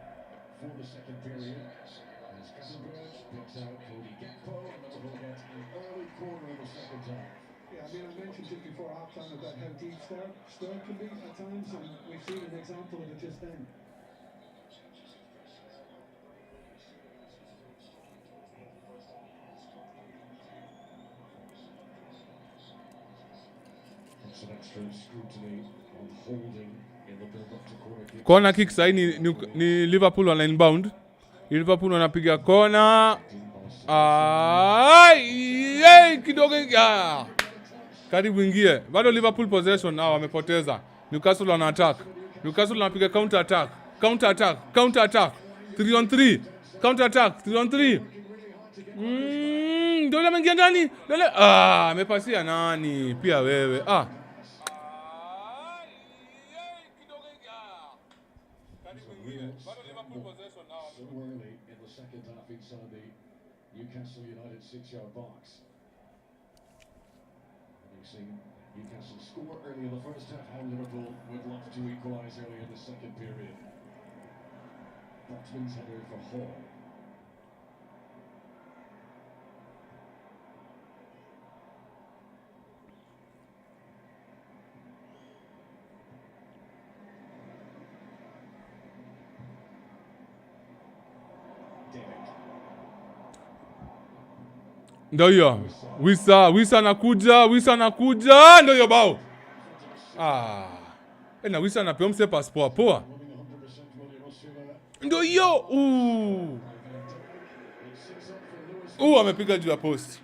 for the second period. As Gravenberch picks out Cody Gakpo, and Liverpool get an early corner in the second half. Yeah, I mean, I mentioned just before half-time about how deep Stirk can be at times, and we've seen an example of it just then. Some extra scrutiny on holding in the build-up to corner kick. Corner kick sahi ni Liverpool wana inbound. Liverpool wanapiga corner. Ai, kidogo karibu ingie. Bado Liverpool possession nao wamepoteza. Newcastle wana attack. Newcastle wanapiga counter attack. Counter attack. Counter attack. 3 on 3. Counter attack. 3 on 3. Ndio ameingia ndani. Dole amepasia nani? Pia wewe. So early in the second half inside the Newcastle United 6-yard box. Having seen Newcastle score early in the first half, how Liverpool would love to equalise early in the second period. Botman's header for Hall. Ndio hiyo. Wisa anakuja. Ndio hiyo bao. Na Wisa anapewa mse passport poa. Ndio hiyo. Amepiga juu ya post.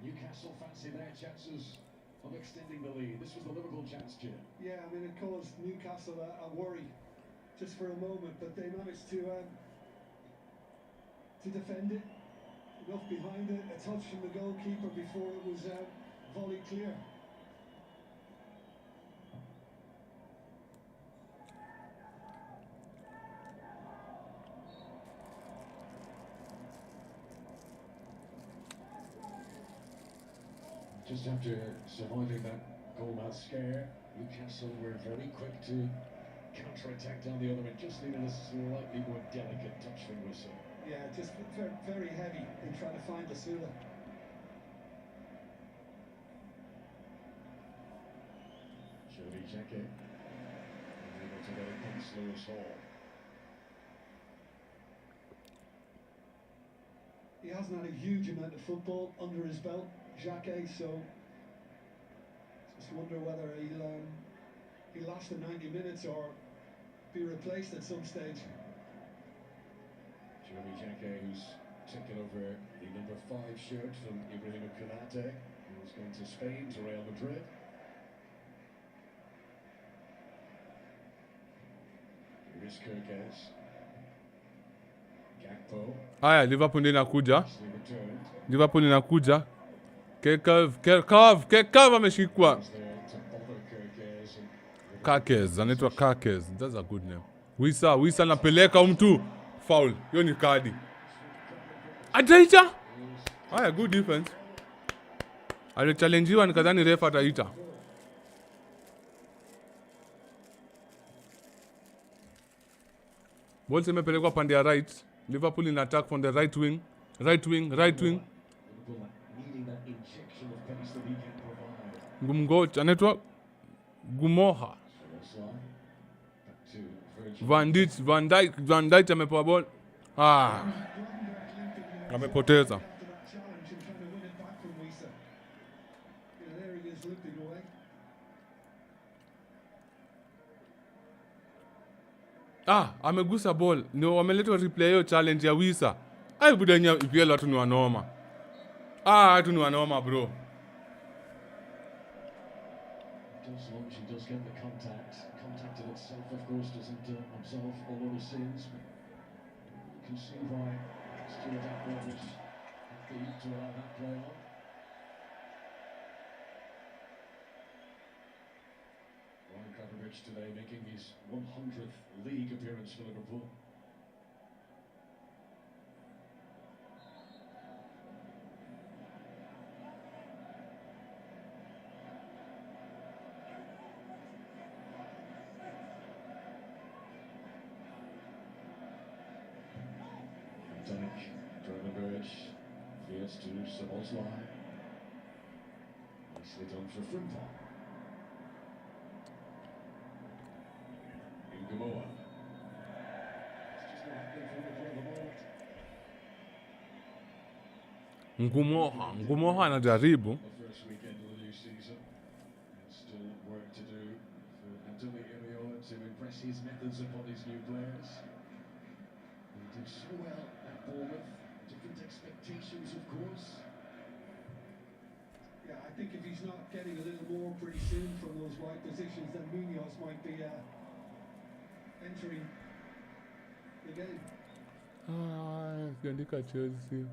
Newcastle fancy their chances of extending the lead. This was the Liverpool chance, Jim. Yeah, I mean, it caused Newcastle a worry just for a moment, but they managed to defend it. Enough behind it, a touch from the goalkeeper before it was volley clear. Just after surviving that goal-mouth scare, Newcastle were very quick to counter-attack down the other end. Just needed a slightly more delicate touch from Whistle. Yeah, just very heavy in trying to find the Sula. Shirley Jackie able to get it past Lewis Hall. He hasn't had a huge amount of football under his belt, Jacquet, so just wonder whether he'll last the 90 minutes or be replaced at some stage. Jeremy Jacquet, who's taken over the number 5 shirt from Ibrahima Konate, who's going to Spain, to Real Madrid. Here is Kirkes. Haya, Liverpool ndio inakuja. Nicely returned. Liverpool inakuja. Kekov ameshikwa. He's there to bother Kirkes and Kakez, anaitwa Kakez. That's a good name. Wisa anapeleka mtu. Foul. Hiyo ni kadi. Ataita? Haya, good defense. Alichallenjiwa nikadhani refa ataita. Ball imepelekwa pande ya right. Liverpool in attack from the right wing. Right wing. Liverpool needing that injection of pace that he can provide. Gumgoch anaitwa Gumoha. Slide. Back to Virgil. Van Dijk amepewa ball. Amepoteza. After that challenge and trying to win it back from Wisa. There he is limping away. Amegusa ball. Ndio wameletwa replay hiyo challenge ya Wisa. Budanya IPL watu ni wanoma. Watu ni wanoma bro. Does launch, he does get the contact. Contact in itself, of course, doesn't absolve a lot of sins. You can see why Stuart Atwood was happy to allow that play on. Ryan Gravenberch today making his 100th league appearance for Liverpool. Gravenberch veers to Szoboszlai. Nicely done for Frimpong. Ngumoa. It's just not happening for Liverpool at the moment. Ngumoha anajaribu. The first weekend of the new season. There's still work to do for Antonio Iraola to impress his methods upon his new players. He did so well at Bournemouth. Different expectations, of course. Yeah, I think if he's not getting a little more pretty soon from those wide positions, then Munoz might be entering the game. Siandika Chelsea.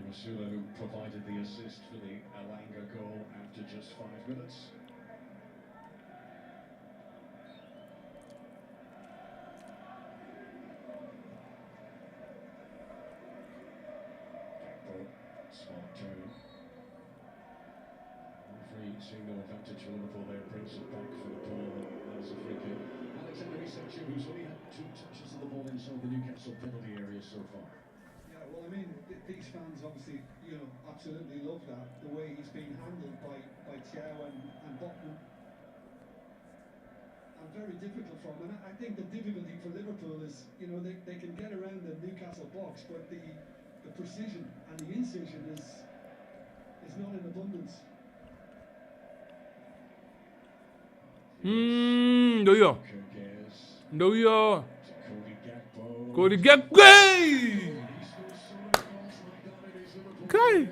Masula, who provided the assist for the Alanga goal after just 5 minutes. Smart turn. Referee seeing no advantage for Liverpool there, brings it back for the ball. That's a free kick. Alexander Isak, who's only had 2 touches of the ball inside the Newcastle penalty area so far. Yeah, well, I mean, these fans obviously, absolutely love that, the way he's being handled by Thiaw and Botman. And very difficult for him. And I think the difficulty for Liverpool is, they can get around the Newcastle box, but the precision and the incision is not in abundance. Ndio hiyo. Kirkes Ndio hiyo. to Cody Gakpo. Cody Gakpo. He scores so many goals like that in his Liverpool career.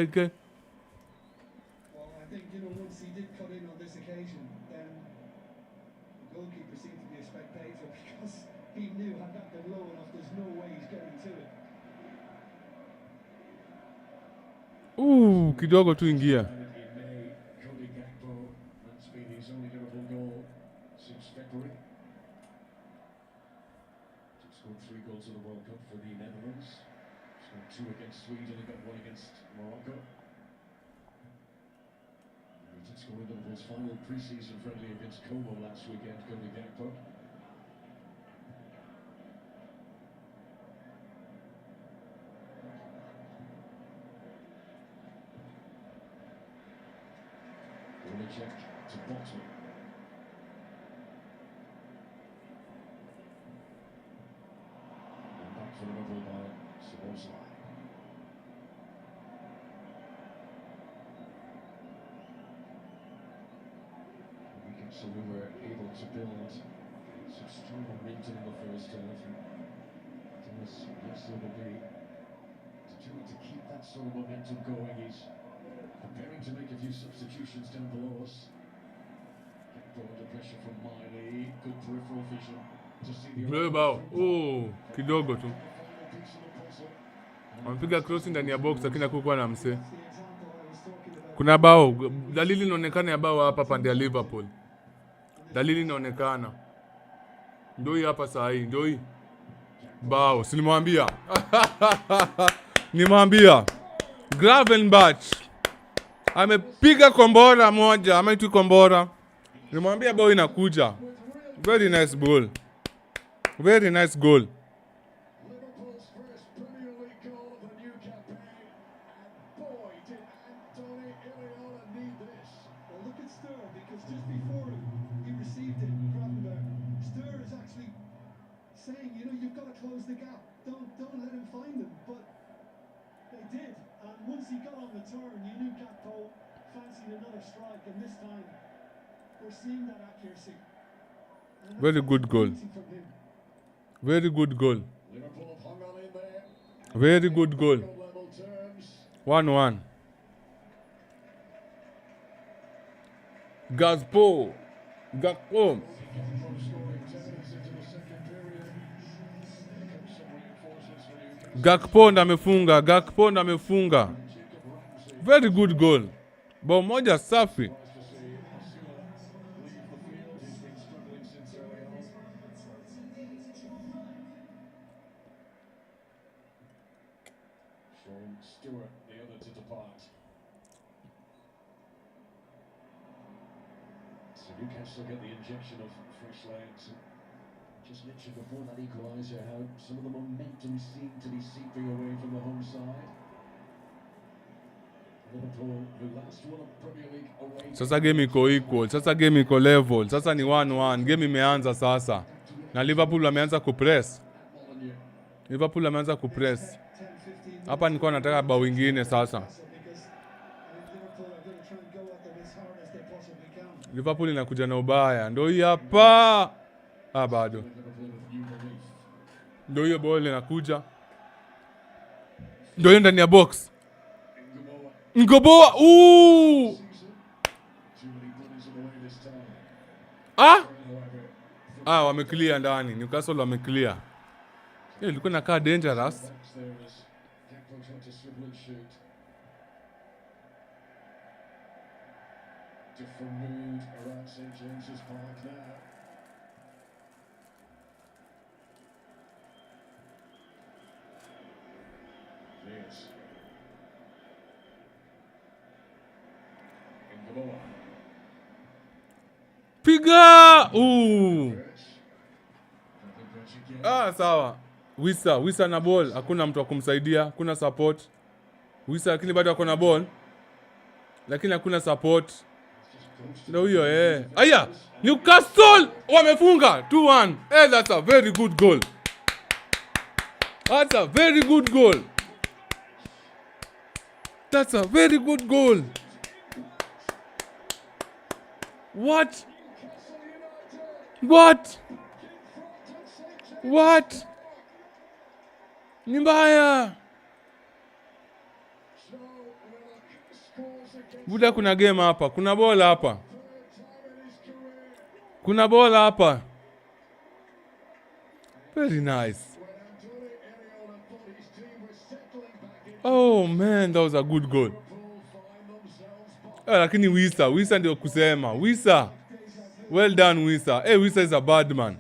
Guy. Well, I think, once he did cut in on this occasion, then the goalkeeper seemed to be a spectator because he knew had that been low enough, there's no way he's getting to it. Kidogo tu ingia. In May, Cody Gakpo, that's been his only Liverpool goal since February. Just scored 3 goals in the World Cup for the Netherlands. Scored 2 against Sweden and got 1 against Morocco. He did score in Liverpool's final pre-season friendly against Como last weekend, Cody Gakpo. Check to Botman. And back for Liverpool by Szoboszlai. So we were able to build some strong momentum in the first half. And yes, there will be to keep that sort of momentum going. He's preparing to make a few substitutions down below us. Gakpo under pressure from Miley. Good peripheral vision. Ndio bao. Kidogo tu. Wamepiga crossing ndani ya box lakini hakukuwa na msee. Kuna bao. Dalili inaonekana ya bao hapa pande ya Liverpool. Dalili inaonekana. Ndio hii hapa saa hii, ndio hii. Bao, si nimwambia. Nimwambia. Gravenberch amepiga kombora moja, ameitu kombora. Nimwambia bao inakuja. Very nice goal. Very nice goal. Liverpool's first Premier League goal of the new campaign, and boy, did Anthony Iraola need this. Well, look at Stur, because just before he received it, Gravenberch, Stur is actually saying, you know, you've got to close the gap. Don't let him find them. But they did. And once he got on the turn, you knew Gakpo fancied another strike. And this time, we're seeing that accuracy. And Very good goal. easy from him. Very good goal. Liverpool have hung on in there. Very good goal. Level terms. 1-1. Gakpo. Scoring 10 minutes into the second period. Here comes some reinforcements for Newcastle. Gakpo ndo amefunga. Gakpo ndo amefunga. Very good goal. Bao moja safi. Nice to see Osula leave the field. He's been struggling since early on. Showing Stewart the other to depart. So Newcastle get the injection of fresh legs. Just mentioned before that equaliser how some of the momentum seemed to be seeping away from the home side. Liverpool, who last won a Premier League away. Sasa game iko equal. Sasa game iko level. Sasa ni 1-1. Game imeanza sasa. Na Liverpool wameanza kupress. Molyneux. Liverpool wameanza kupress. 10, 15 Hapa nilikuwa nataka bao ingine sasa. because Liverpool are going to try and go at them as hard as they possibly can. Liverpool inakuja na ubaya. Ndio hii hapa. Bado. Liverpool with new relief. Ndio hiyo ball inakuja. Ndio hiyo ndani ya box. Ngoboa. Ngoboa. Season. Too many bunnies on the way this time. However, Wameclear ndani. Newcastle wameclear. Hiyo ilikuwa inakaa dangerous. box there as Gakpo tried to swivel and shoot. Different mood around St James's Park now. Yes. Ngoboa. Piga! Again. Sawa. Wisa na ball. Hakuna mtu wa kumsaidia. Hakuna support. Wisa lakini bado ako na ball. Lakini hakuna support. Ndio hiyo Aya! Newcastle wamefunga 2-1. That's a very good goal. That's a very good goal. That's a very good goal. What? What? What? Ni mbaya. Buda, kuna game hapa. Kuna bola hapa. Kuna bola hapa. Very nice. Oh man, that was a good goal. Lakini Wisa ndio kusema. Wisa. Well done, Wisa. Wisa is a bad man.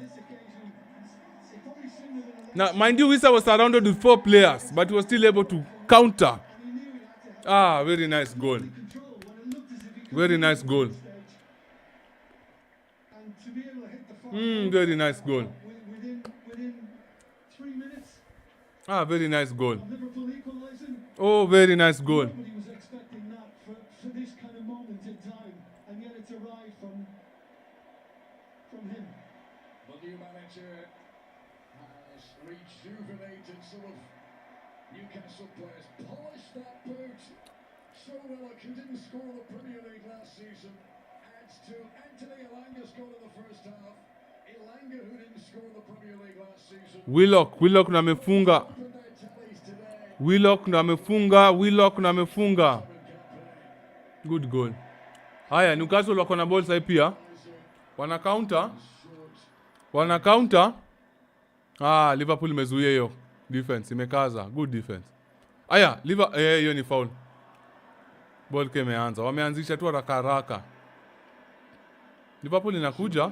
Now, mind you, Wisa was surrounded with 4 players, but he was still able to counter. Very nice goal. Very nice goal. And to be able to hit the far Very nice goal. within 3 minutes, Very nice goal. Liverpool equalising. Very nice goal. Nobody was expecting that for this kind of moment in time, and yet it's arrived from him. The new manager has rejuvenated some of Newcastle players, polished that boot. So Willock, who didn't score the Premier League last season, adds to Anthony Elanga's goal in the first half. Elanga, who didn't score the Premier League last season, Willock ndo amefunga. opened their tallies today. Willock ndo amefunga. Good goal. Haya, Newcastle wako na ball sasa pia. Wana counter. Liverpool imezuia hiyo defense, imekaza. Good defense. Aya, hiyo ni foul. Ball imeanza. Wameanzisha tu haraka. Liverpool inakuja.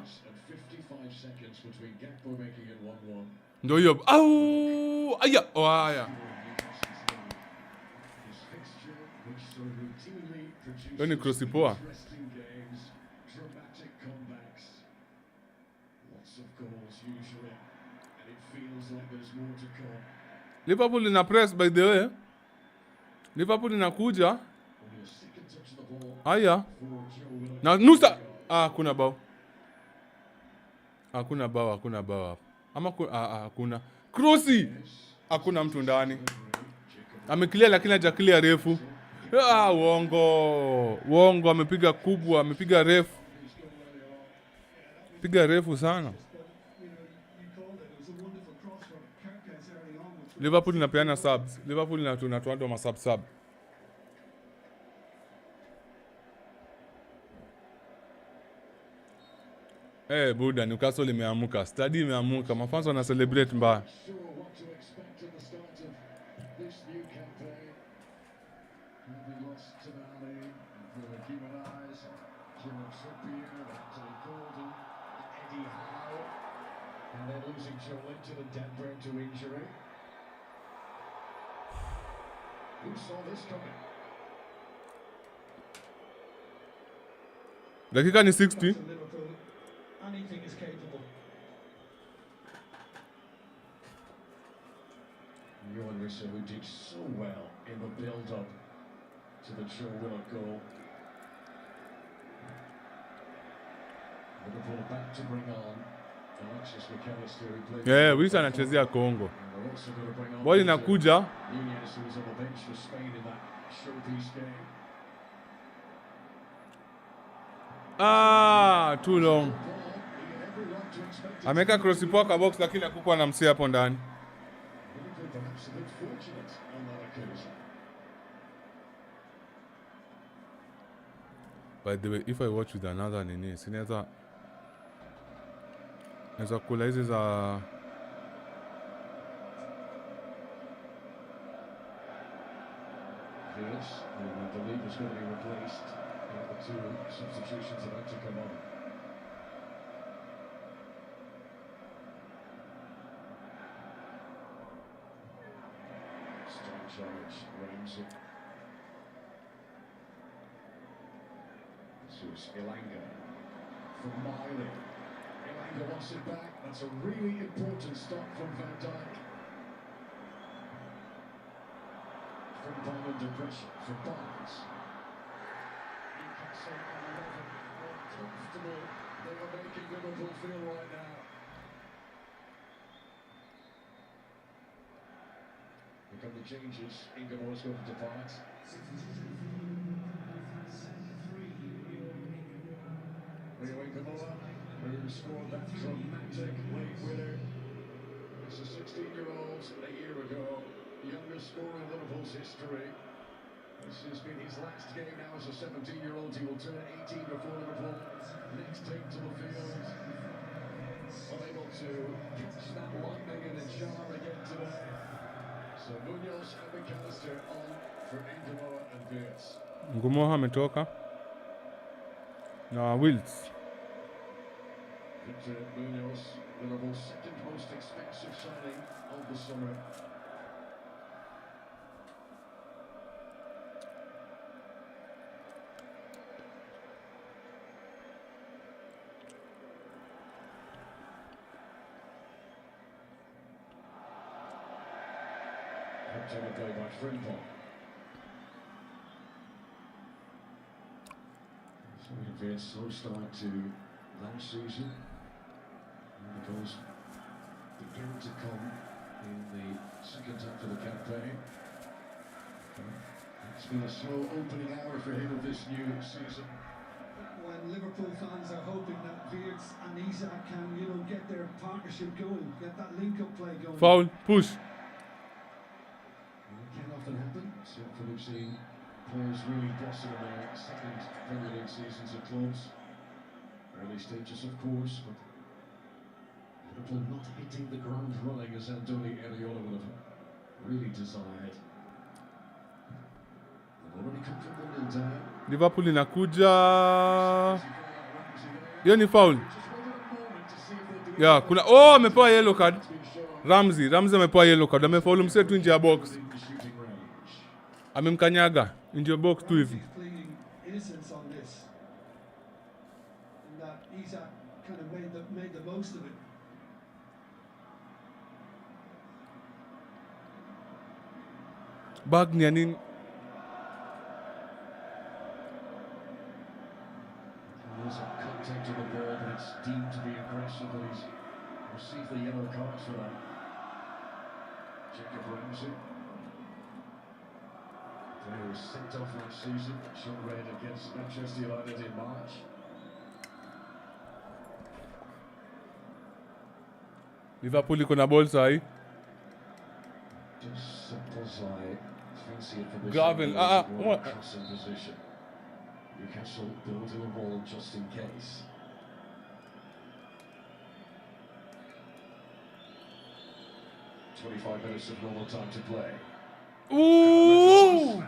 Ndio hiyo. Au! Aya. Hiyo ni cross poa. Liverpool ina press by the way. Liverpool inakuja. Aya. Na nusa. Hakuna bao. Hakuna bao. Ama hakuna. Crossi. Hakuna mtu ndani. Ameclear lakini hajakilia refu. Uongo amepiga kubwa, amepiga refu. Piga refu sana. Liverpool inapeana subs. Liverpool inatoa watu wa sub. Buda, Newcastle imeamuka. Stadi imeamuka. Mafans wana celebrate mbaya. And they're losing Joe Linton and Dan Brown to injury. Who saw this coming? Dakika ni 60. Anything is capable. Johan Rissa, who did so well in the build-up to the Joe Willock goal. Liverpool back to bring on. Wisa anachezea Kongo. Ball inakuja. Too long. Ameka cross poa kwa box lakini hakukuwa na msia hapo ndani. By the way, if I watch with another nini, sinaweza kula hizi za Yes, I believe it's going to be replaced. The two substitutions about to come on. Strong charge, Ramsey. This is Elanga from Miley. Elanga wants it back. That's a really important stop from Van Dijk. From ball under pressure for Barnes. Newcastle on 11. More comfortable they are making Liverpool feel right now. Here come the changes. Ingeborg's going to depart. Rio Ingeborg, who scored that dramatic late winner. It's a 16-year-old a year ago. Youngest scorer in Liverpool's history. This has been his last game now as a 17-year-old. He will turn 18 before Liverpool next take to the field. Unable to catch that lightning in the jar again today. So Munoz and McAllister on for Ingeborg and Wirtz. Ngumoha ametoka na Wills. Victor Munoz, Liverpool's second most expensive signing of the summer. Good play by Frimpong. So we had a very slow start to last season. And the goals began to come in the second half of the campaign. It's been a slow opening hour for him of this new season. When Liverpool fans are hoping that Wirtz and Isak can, get their partnership going, get that link-up play going. Foul, push. Can often happen. Certainly we've seen players really blossom in their second Premier League seasons at clubs. Early stages, of course, but Liverpool not hitting the ground running as Andoni Iraola would have really desired. They've already come from 1-0 down. Liverpool inakuja. Hiyo ni foul. Yeah, kuna amepewa yellow card. Ramsey amepewa yellow card. Amefaulu msetu nje ya box. Amemkanyaga nje ya box tu hivi. He's pleading innocence on this. And that he's kind of made the most of it. Bag ni nini? There's a contact of the ball that's deemed to be aggressive, but he's received the yellow card for that. Jacob Ramsey. Player was sent off last season, shown red against Manchester United in March. Liverpool iko na ball sahi. Just simple side. Fancy it for this. Gavin, what? Crossing position. Newcastle building a wall just in case. "25 minutes of normal time to play." Ooh!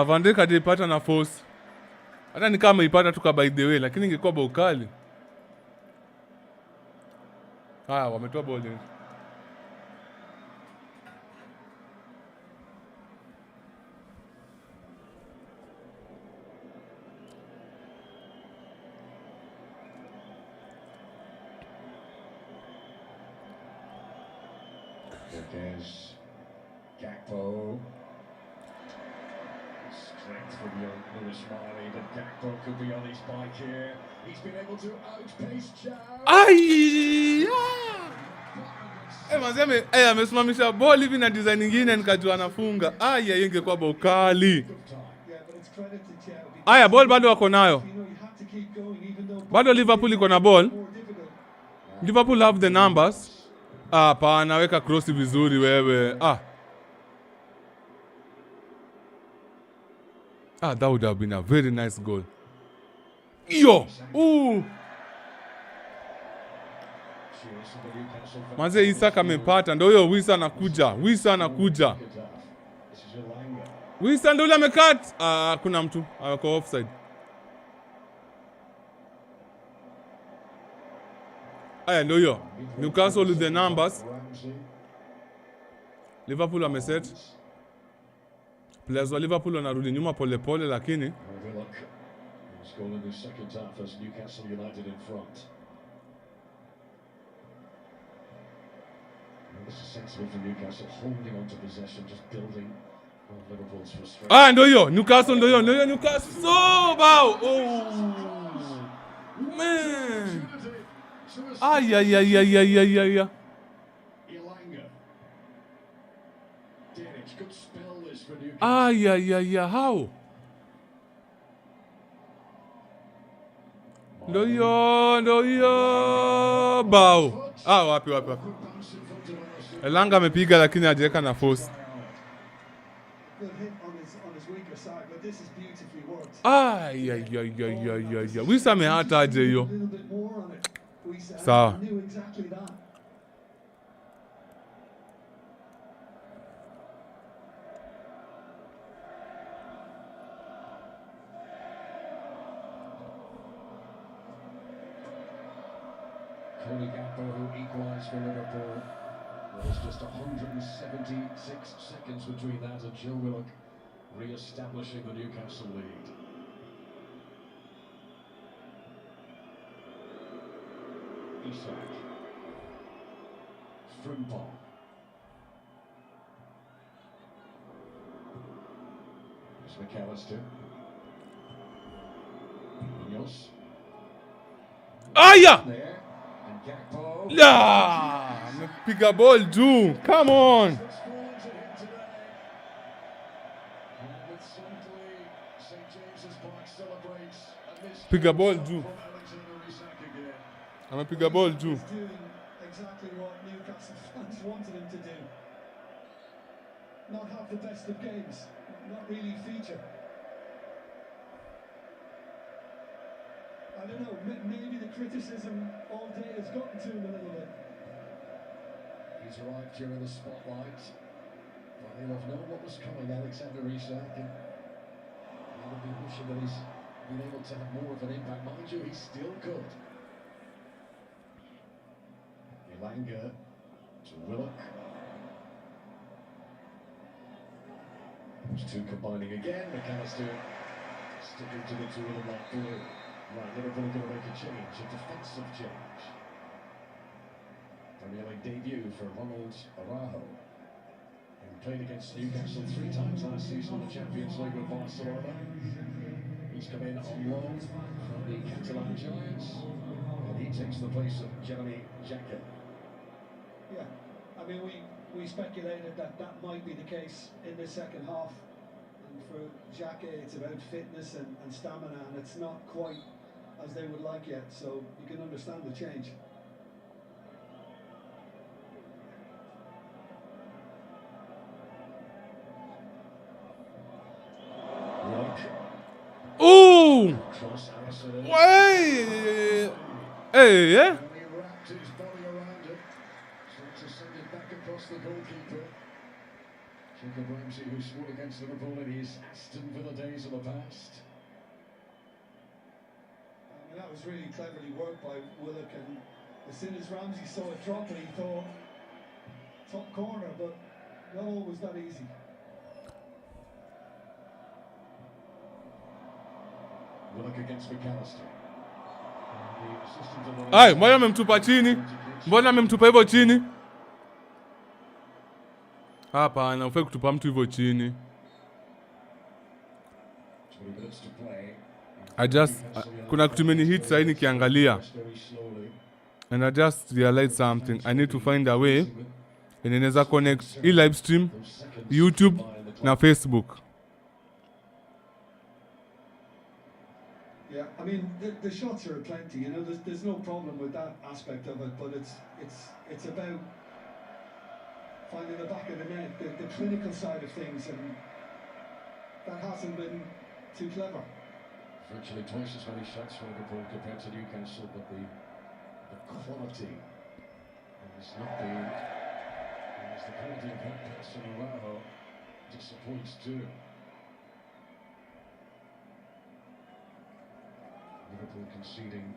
Van Dijk alipata na force. Hata ni kama ipata tuka by the way, lakini ingekuwa bao kali. Wametoa ball nje. There's Gakpo. Strength from young Lewis Miley, but Gakpo could be on his bike here. He's been able to outpace Chow. Mazeme, amesimamisha ball hivi na design nyingine nikajua anafunga. Hiyo ingekuwa bao kali. Yeah, but it's credit to Chow. Ball bado wako nayo. You know you have to keep going even though Bado Liverpool iko na ball. more difficult. Liverpool have the numbers. Naweka cross vizuri wewe. That would have been a very nice goal. Yo! Ooh! Manze Isaka amepata. Ndio huyo Wisa anakuja. Wisa ndio yule amekat. Kuna mtu. Ako offside. Ndio hiyo. Newcastle with the numbers. Liverpool wameset. Players wa Liverpool wanarudi nyuma pole pole lakini Scored in the second half as Newcastle United in front. This is sensible for Newcastle, holding on to possession, just building on Liverpool's frustration. ndio hiyo. Newcastle ndio hiyo. Newcastle. Wow! Man. Elanga. Danic could spell this for Newcastle. How? Ndio hiyo. Bao. Wapi. Elanga amepiga lakini hajaweka na force. Good hit on his weaker side, but this is beautifully worked. Wisa amehata aje hiyo. A little bit more on it. We Sawa. knew exactly that. Cody Gakpo, who equalised for Liverpool. There's just 176 seconds between that and Joe Willock re-establishing the Newcastle lead. Isak. Frimpong. There's McAllister. Munoz. There. And Gakpo. Amepiga ball juu. Come on. Piga ball juu. Amepiga ball juu. He's doing exactly what Newcastle fans wanted him to do. Not have the best of games, not really feature. I don't know, maybe the criticism all day has gotten to him a little bit. He's arrived here in the spotlight. But he'll have known what was coming, Alexander Isak. And he'll be wishing that he's been able to have more of an impact. Mind you, he's still good. Elanga to Willock. Those two combining again. McAllister sticking to the two of them like glue. Right, Liverpool going to make a change, a defensive change. Premier League debut for Ronald Araujo, who played against Newcastle 3 times last season in the Champions League with Barcelona. He's come in on loan from the Catalan Giants, and he takes the place of Jeremy Jacquet. Yeah, I mean, we speculated that that might be the case in the second half. And for Jacquet, it's about fitness and stamina, and it's not quite as they would like yet, so you can understand the change. Ooh! Cross Alisson. Hey, yeah? And he wrapped his body around it, trying to send it back across the goalkeeper. Jacob Ramsey, who scored against Liverpool in his Aston Villa days of the past. And that was really cleverly worked by Willock, and as soon as Ramsey saw it drop, he thought top corner, but not always that easy. Willock against McAllister. The assistant of the Ai, mbona amemtupa chini? Mbona amemtupa hivyo chini? Hapana, ufai kutupa mtu hivyo chini. 20 minutes to play. Kuna kitu hit sahi nikiangalia. Very slowly. And I just realized something. I need to find a way. And naweza connect live stream, YouTube na Facebook. Yeah, I mean the shots are plenty. You know, there's no problem with that aspect of it, but it's about finding the back of the net, the clinical side of things, and that hasn't been too clever. Virtually twice as many shots for Liverpool compared to Newcastle, but the quality has not been as the quality of that pass from Araujo disappoints too. Liverpool conceding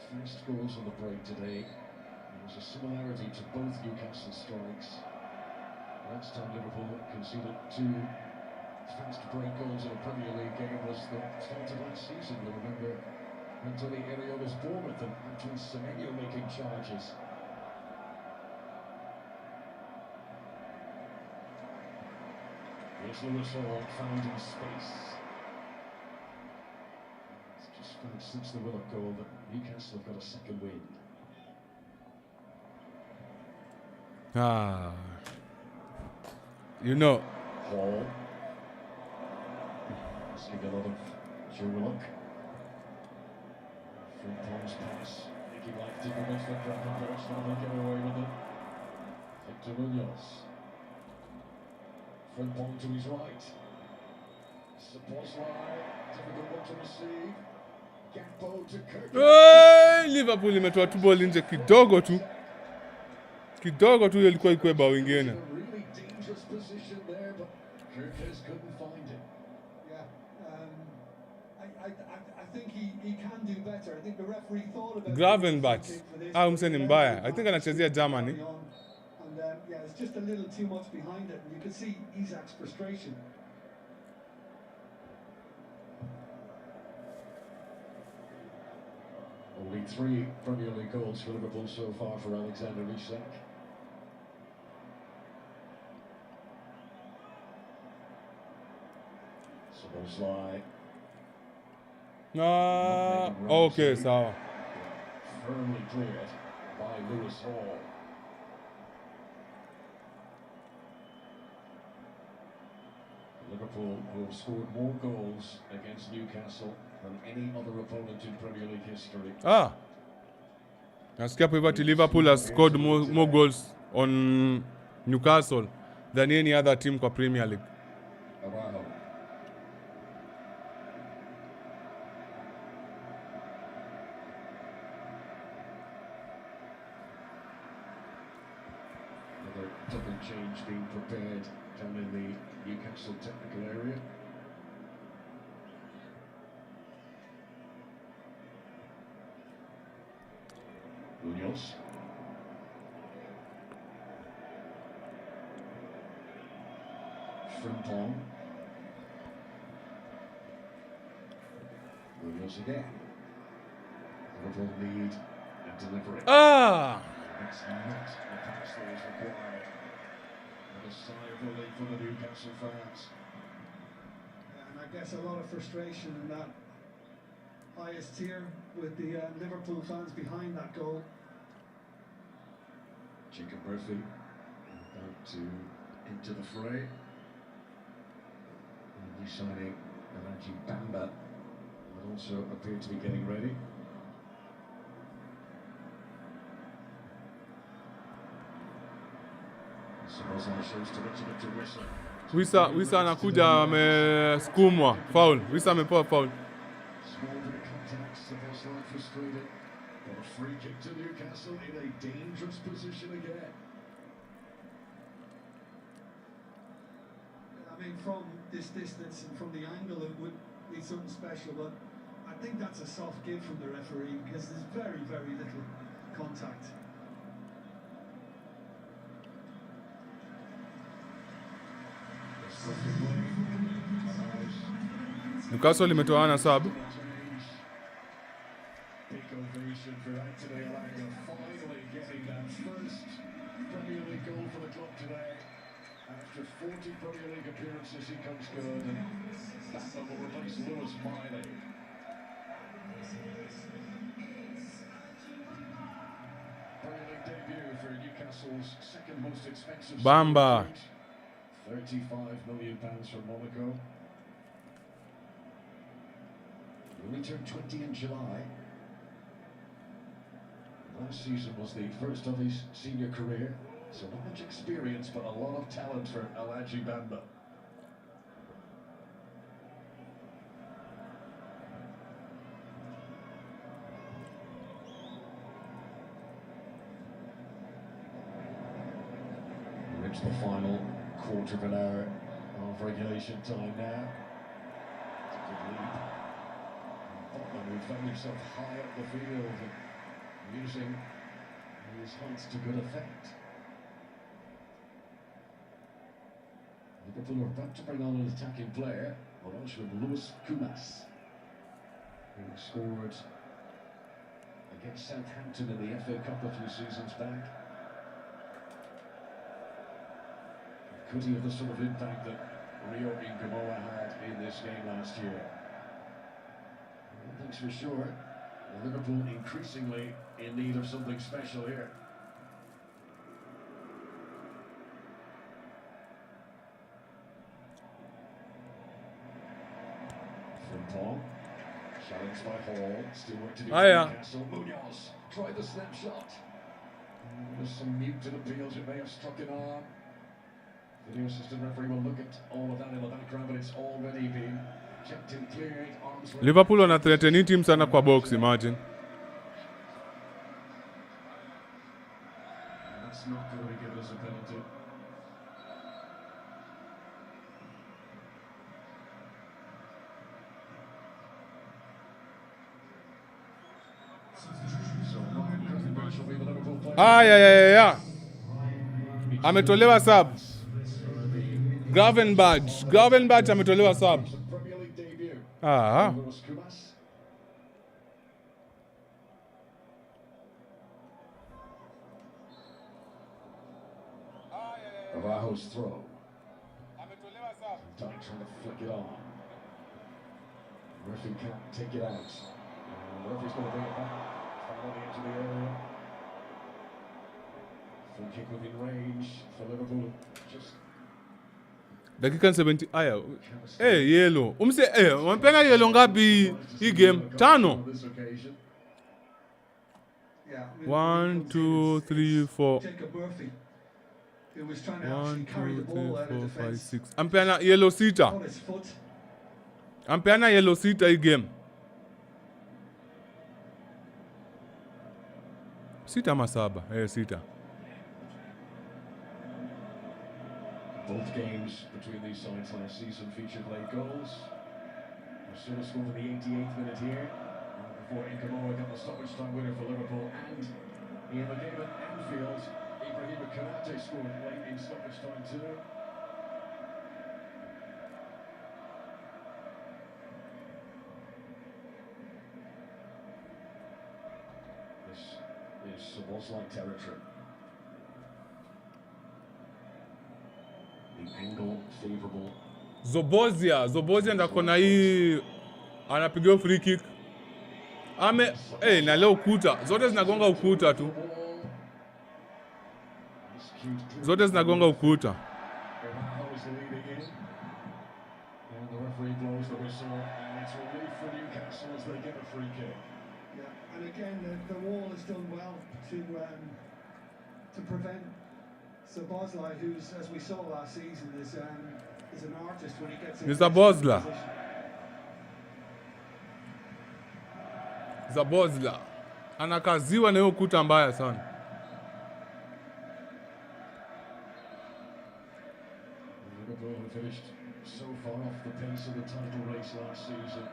first goals on the break today. There was a similarity to both Newcastle strikes. Last time Liverpool conceded 2 fast break goals in a Premier League game was the start of last season. We remember Anthony Iriola's Bournemouth and Antoine Semenyo making charges. Here's Lewis Hall found in space. It's just found since the Willock goal that Newcastle have got a second wind. You know. Hall. Asking a lot of Joe Willock. Frimpong's pass. Making life difficult for Gravenberch. Now they get away with it. Victor Munoz. Frimpong to his right. Szoboszlai. Difficult one to receive. Gakpo to Kirk. Hey, Liverpool imetoa tu ball nje kidogo tu. Kidogo tu ilikuwa ikuwe bao ingine. A really dangerous position there, but Kirkes couldn't find it. Yeah, I think he can do better. I think the referee thought about Gravenberch. Mseni mbaya. I think anachezea Germany. And yeah, it's just a little too much behind it. And you can see Isak's frustration. Only 3 Premier League goals for Liverpool so far for Alexander Isak. Szoboszlai. Okay, sawa. Firmly cleared by Lewis Hall. Liverpool, who have scored more goals against Newcastle than any other opponent in Premier League history. Nasikia hapo hivyo Liverpool has scored more goals on Newcastle than any other team kwa Premier League. Araujo. change being prepared down in the Newcastle technical area. Munoz. Frimpong. Munoz again. Liverpool lead and delivery. Ah! That's not the pass that was required. And a sigh of relief for the Newcastle fans. And I guess a lot of frustration in that highest tier with the Liverpool fans behind that goal. Jacob Murphy about to enter the fray. And re-signing Alhaji Bamba will also appear to be getting ready. Wisa anakuja amesukumwa foul. Wisa amepewa foul. Small bit of contact, Szoboszlai frustrated. But a free kick to Newcastle in a dangerous position again. I mean, from this distance and from the angle, it would be something special, but I think that's a soft give from the referee because there's very, very little contact. Newcastle limetoana sub. Big ovation for Anthony Elanga, finally getting that first Premier League goal for the club today. After 40 Premier League appearances, he comes good, and Bamba will replace Lewis Miley. Premier League debut for Newcastle's second most expensive Bamba. £35 million from Monaco. He only turned 20 in July. Last season was the first of his senior career, so not much experience, but a lot of talent for Alhaji Bamba. We reach the final quarter of an hour of regulation time now. It's a good lead. Botman, who found himself high up the field and using his heights to good effect. Liverpool are about to bring on an attacking player, Welshman Lewis Kumas, who scored against Southampton in the FA Cup a few seasons back. Could he have the sort of impact that Rio Ingamoa had in this game last year? One thing's for sure, Liverpool increasingly in need of something special here. Frimpong, challenged by Hall, still work to do for Newcastle. Munoz, try the snapshot. There's some muted appeals, it may have struck an arm. Video assistant referee will look at all of that in the background, but it's already been checked and cleared. Arms Liverpool wana threaten team sana kwa box, imagine. That's not going to give us a penalty. So Ryan Gravenberch will be the Liverpool player. Ya. Ametolewa sub. Gravenberch ametolewa sub. Premier League debut. Ah. Lewis Kumas. Araujo's throw. Dyke trying to flick it on. Murphy can't take it out. Murphy's going to bring it back. Finally into the area. Free kick within range for Liverpool. Just Dakika 70. Aya. Yellow. Wampena yellow ngapi hii game? 5. on this occasion. Yeah, I mean, 1, 2, 3, 4. Jacob Murphy, who was trying to 1, actually carry the 2, 3, ball out 4, of 5, defence 6. Ampeana yellow sita. on his foot. Ampeana yellow sita hii game. Sita ama 7? Sita. Both games between these sides last season featured late goals. Marcelo scored in the 88th minute here, before Inkamoa got the stoppage time winner for Liverpool, and in the game at Anfield, Ibrahima Konate scored late in stoppage time too. This is Szoboszlai territory. The angle favorable. Zobozia ndako na hii anapiga free kick. Na leo ukuta. Zote zinagonga ukuta tu. Zote zinagonga ukuta. And the referee blows the whistle, and it's relief for Newcastle as they get a free kick. Yeah, and again, the wall has done well to prevent Szoboszlai, who's, as we saw last season, is an artist when he gets in. Szoboszlai anakaziwa na hiyo ukuta mbaya sana. Liverpool have finished so far off the pace of the title race last season.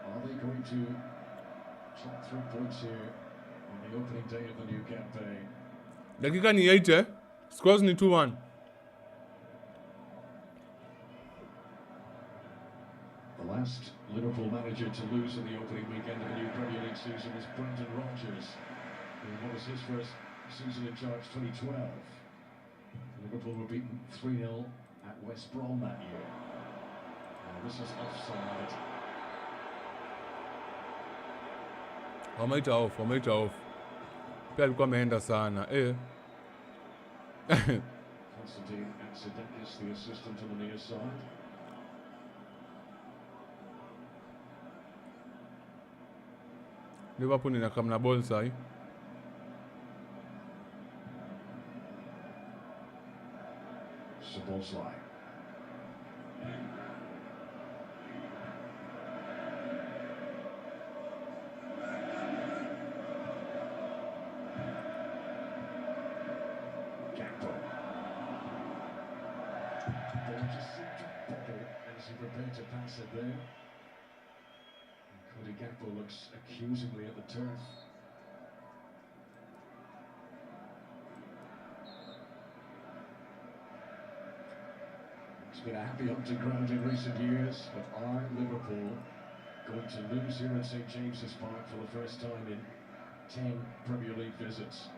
Are they going to chop 3 points here on the opening day of the new campaign? Dakika ni 8, scores ni 2-1. The last Liverpool manager to lose in the opening weekend of the new Premier League season was Brendan Rodgers, who was his first season in charge 2012. Liverpool were beaten 3-0 at West Brom that year. This is offside. Wameita off. Pia alikuwa ameenda sana. Constantine Accidakis, the assistant on the near side. Liverpool inakam na ball sahi. Szoboszlai. Gakpo. Ball just seemed to bobble as he prepared to pass it there. Cody Gakpo looks accusingly at the turf. It's been a happy hunting ground in recent years, but are Liverpool going to lose here at St James's Park for the first time in 10 Premier League visits?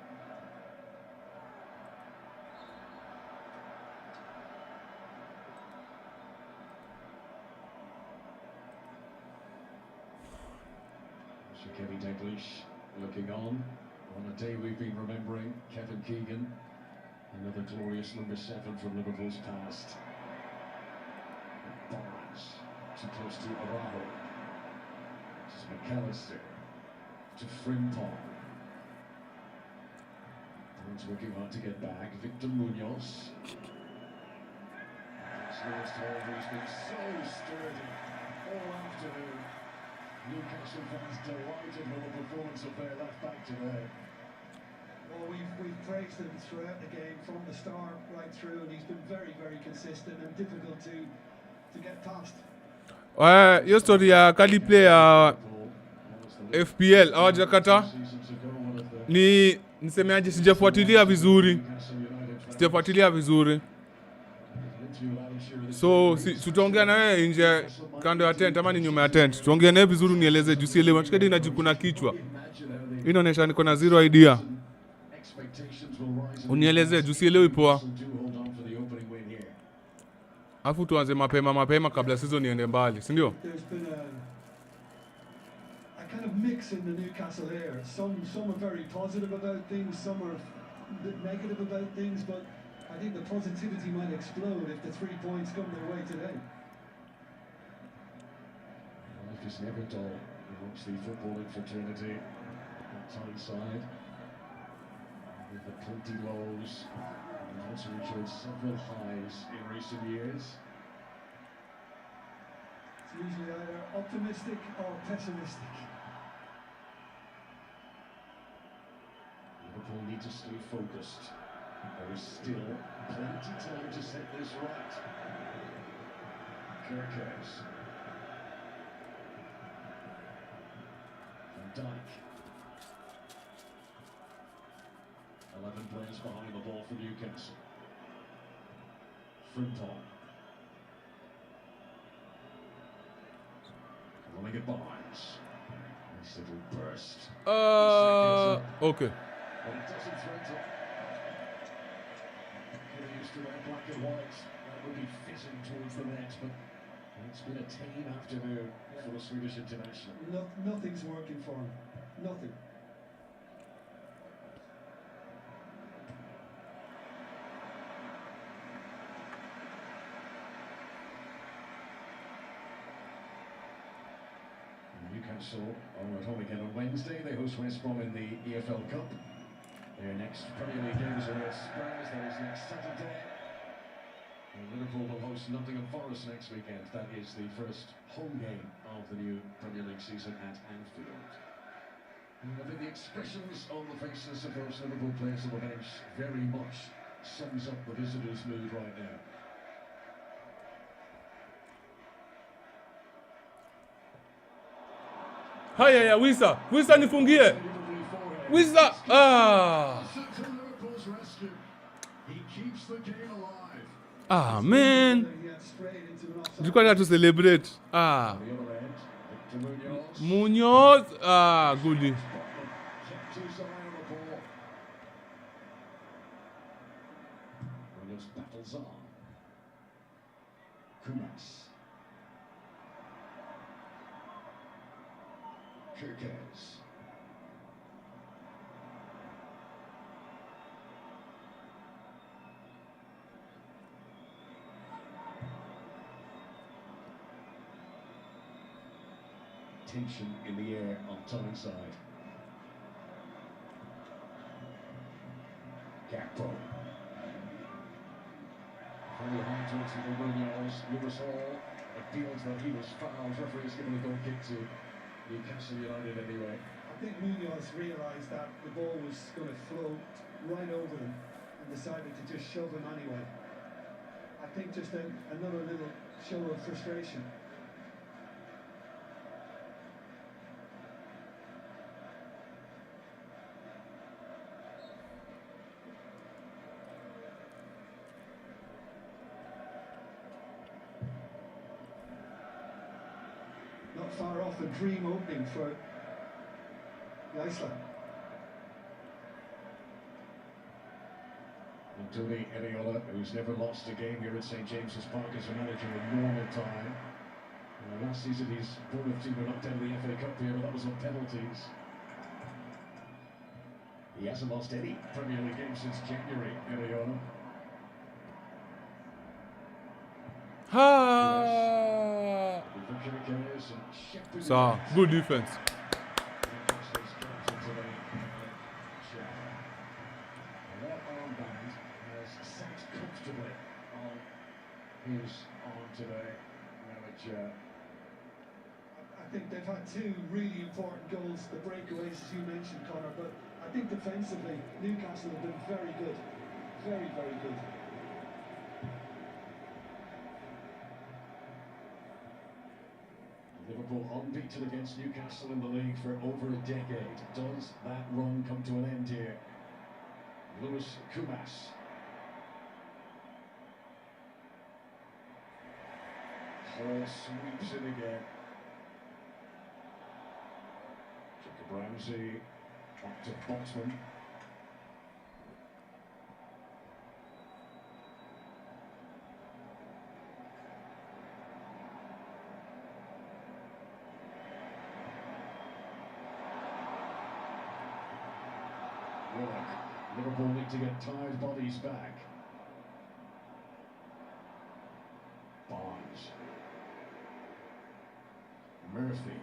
Kevin Dalglish looking on a day we've been remembering. Kevin Keegan, another glorious number 7 from Liverpool's past. Barnes, too close to Araujo. This is McAllister to Frimpong. Barnes working hard to get back. Victor Munoz. That's Lewis Hall, who's been so sturdy all afternoon. Newcastle fans delighted with the performance of their left back today. Well, we've praised him throughout the game from the start right through, and he's been very, very consistent and difficult to get past. Hiyo story ya kali player FPL hawajakata ni nisemeaje, sijafuatilia vizuri. So tutaongea na wewe nje kando ya tent ama ni nyuma ya tent. Tuongee naye vizuri, nieleze juu sielewi. Chikadi inajikuna kichwa. Inaonyesha niko na zero idea. Unieleze juu sielewi poa. Afu tuanze mapema kabla season iende mbali, si ndio? There's been a kind of mix in the Newcastle air. Some are very positive about things, some are a bit negative about things, but I think the positivity might explode if the 3 points come their way today. Life is never dull amongst the footballing fraternity at Tyneside. With the plenty lows, and also enjoyed several highs in recent years. It's usually either optimistic or pessimistic. Liverpool need to stay focused. There is still plenty time to set this right. Kirkes. Van Dijk. 11 players behind the ball for Newcastle. Frimpong. Running it Barnes. Nice little burst. Okay. But it doesn't threaten. Getting used to that black and white. That would be fizzing towards the net, but it's been a tame afternoon for the Swedish international. Nothing's working for him. Nothing. Newcastle are at home again on Wednesday. They host West Brom in the EFL Cup. Their next Premier League games are against Spurs. That is next Saturday. And Liverpool will host Nottingham Forest next weekend. That is the first home game of the new Premier League season at Anfield. And I think the expressions on the faces of those Liverpool players on the bench very much sums up the visitors' mood right now. Haya ya Wisa. Wisa nifungie. Wisa. Man. Nilikuwa nataka to celebrate. Munoz. Goodie. Battles on. Kumas. Kirkes. Tension in the air on Tyneside. Gakpo. Very hard to the Munoz. Lewis Hall appeals that he was fouled. Referee's given a goal kick to Newcastle United anyway. I think Munoz realised that the ball was going to float right over him and decided to just shove him anyway. I think just another little show of frustration. Not far off a dream opening for Iceland. Tony Eriola, who's never lost a game here at St James's Park as a manager in normal time. Last season his Bournemouth team were knocked out of the FA Cup here, but that was on penalties. He hasn't lost any Premier League games since January, Eriola. So, good defense. That armband has sat comfortably on his arm today. I think they've had two really important goals, the breakaways as you mentioned, Connor, but I think defensively Newcastle have been very good. Very, very good. Liverpool unbeaten against Newcastle in the league for over a decade. Does that run come to an end here? Lewis Kumas. Hall sweeps it again. Jacob Ramsey back to Boxman. Liverpool need to get tired bodies back. Barnes. Murphy.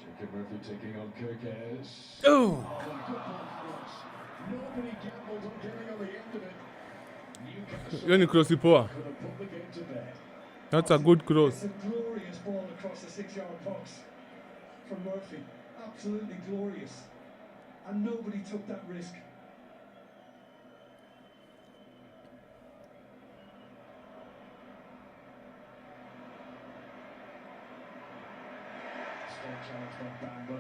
Jacob Murphy taking on Kirkes. Oh! Nobody gambled on getting on the end of it. Newcastle Hiyo ni cross poa. could have put the game to bed. That's a good cross. It's a glorious ball across the 6-yard box from Murphy. Absolutely glorious. And nobody took that risk. challenge from Bamba.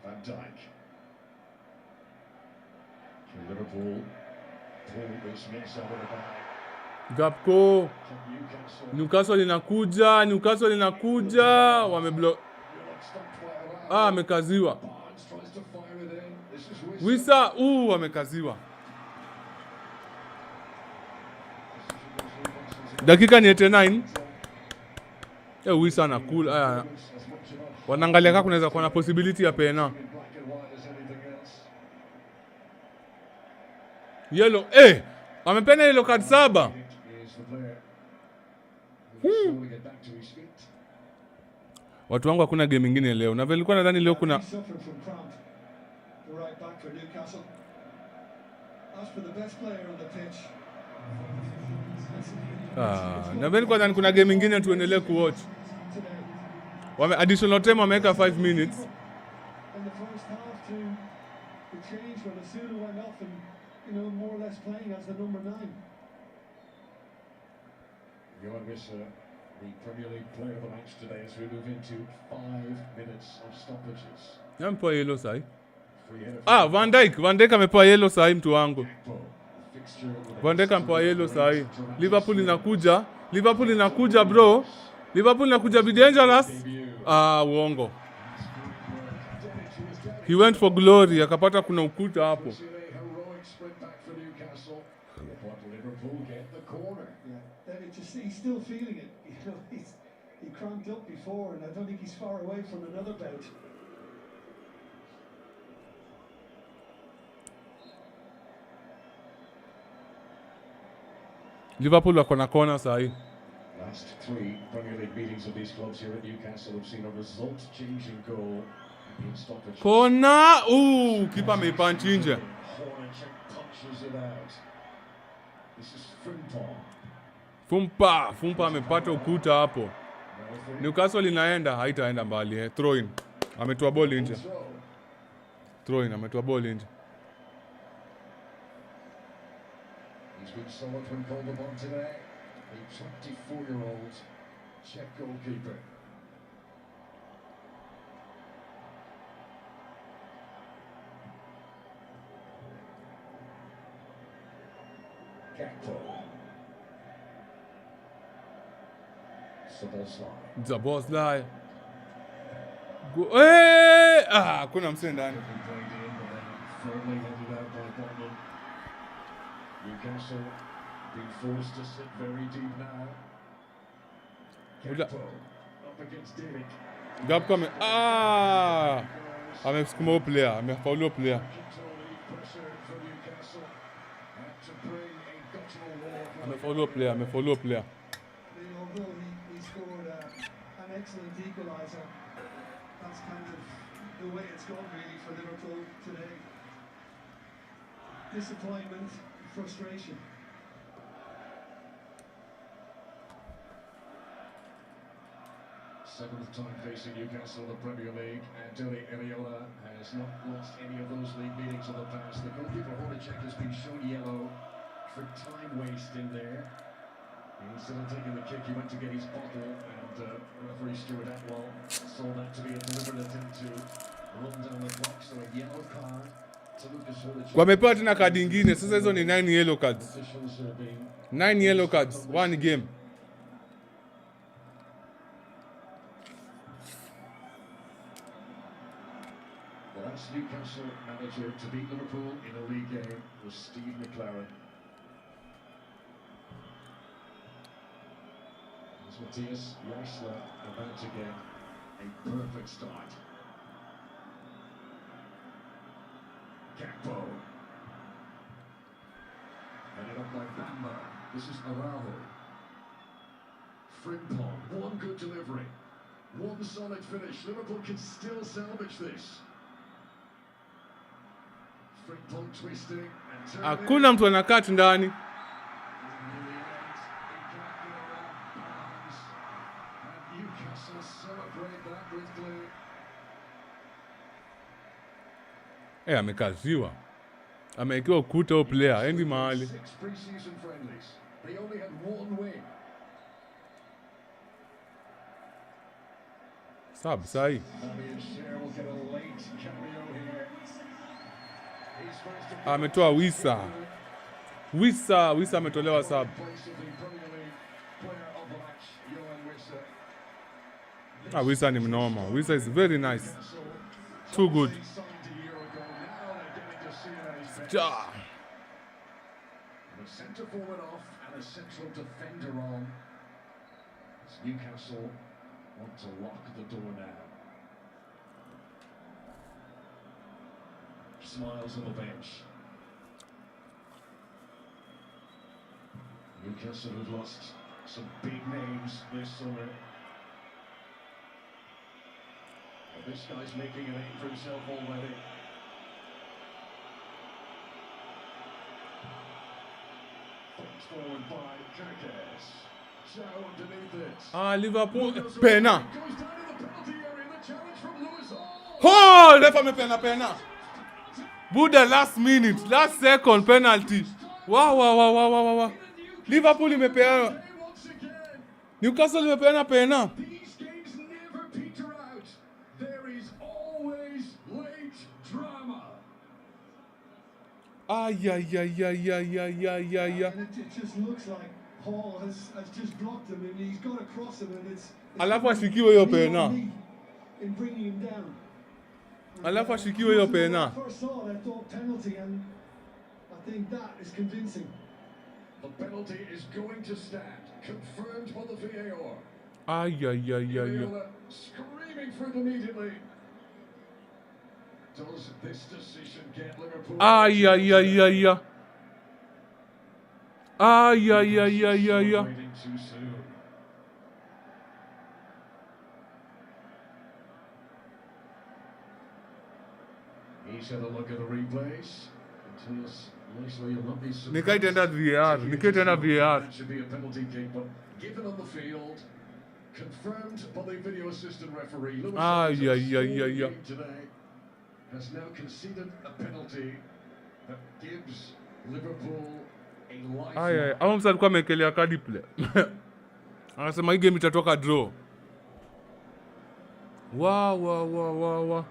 Van Dijk. For Liverpool. Pull this mess out of the bag. Gapco. Newcastle inakuja, wameblock. Amekaziwa. Wisa, amekaziwa. Dakika ni 89. Wisa na cool. Wanaangalia kama kunaweza kuwa na possibility ya pena. Yellow. Wamepena yellow card 7. Watu wangu hakuna game nyingine leo. Na vile nilikuwa nadhani leo kuna na vile nilikuwa nadhani kuna game nyingine tuendelee kuwatch. Additional time wameweka 5 minutes. More or less playing as the number 9. Johan Wissa, the Premier League player of the match today as we move into 5 minutes of stoppages. Amepewa yellow sahi. Van Dijk amepewa yellow sahi mtu wangu. Van Dijk amepewa yellow sahi. Liverpool inakuja bro. Liverpool inakuja be dangerous. Uongo. He went for glory, akapata kuna ukuta hapo. Liverpool get the corner. He's still feeling it. He cramped up before, and I don't think he's far away from another bout. Liverpool wako na kona sahi. Last 3 Premier League meetings of these clubs here at Newcastle have seen a result-changing goal in stoppage. Kona, kipa ameipunch nje. Punches it out. This is Fumpa amepata ukuta hapo. Newcastle inaenda, haitaenda mbali. Throw in. Ametoa ball nje. Ametoa ball nje. He's been solid when called upon today. The 24-year-old Czech goalkeeper. Gakpo. Zaboslai. Kuna msee ndani. Newcastle being forced to sit very deep now. Gakpo up against Derek. Gakpo amesukuma player, amefaulu player. Amefollow player. Although he scored an excellent equaliser, that's kind of the way it's gone really for Liverpool today. Disappointment, frustration. Seventh time facing Newcastle in the Premier League, and Dele Areola has not lost any of those league meetings in the past. The goalkeeper Hornacek has been shown yellow for time waste in there. Instead of taking the kick, he went to get his bottle, and referee Stuart Atwell saw that to be a deliberate attempt to run down the clock, so a yellow card to Lucas Hornacek. Wamepewa tena kadi nyingine, sasa hizo ni 9 yellow cards. 9 yellow cards, one game. The last Newcastle manager to beat Liverpool in a league game was Steve McLaren. Matthias Jaissler about to get a perfect start. Gakpo. Headed up by Bamba. This is Araujo. Frimpong. One good delivery. One solid finish. Liverpool can still salvage this. Frimpong twisting and turning. Hakuna mtu anakaa ndani. Amekaziwa. Amewekewa ukuta huyo player, endi mahali. 6 pre-season friendlies. They only had 1 win. Sub sahi. Fabian Schär will get a late cameo here. He's first to Ametoa Wisa ametolewa sub. place of the Premier League player of the match, Johan Wissa. Wisa ni mnoma. Wisa is very nice. Too good. He signed a year ago. Now they're getting to see him at his best. Ja. The centre forward off and a central defender on. As Newcastle want to lock the door now. Smiles on the bench. Newcastle have lost some big names this summer. But this guy's making a name for himself already. Thanks forward by Jackass. Chow underneath it. Liverpool pena. Goes down in the penalty area. The challenge from Lewis. Oh! Refa amepena. Buda last minute, last second penalty. Wow. Liverpool imepeana. Once again, Newcastle imepeana pena. these games never peter out. There is always late drama. Yeah. And it just looks like Paul has just blocked him, and he's got to cross him, and it's Alafu ashikiwe hiyo knee pena. on knee in bringing him down. Alafu ashikiwe hiyo pena. When I first saw it, I thought penalty, and I think that is convincing. The penalty is going to stand, confirmed by the VAR. Yeah. Viola screaming for it immediately. Does this decision get Liverpool? Yeah. Waiting too soon. He's had a look at the replays. And tells Leslie you'll not be surprised. Nikaitenda VAR. That should be a penalty kick, but given on the field, confirmed by the video assistant referee. Lewis Suarez, Yeah. game today, has now conceded a penalty that gives Liverpool a lifeline. Ama msa alikuwa amekelea kadi play. Anasema hii game itatoka draw. Wow.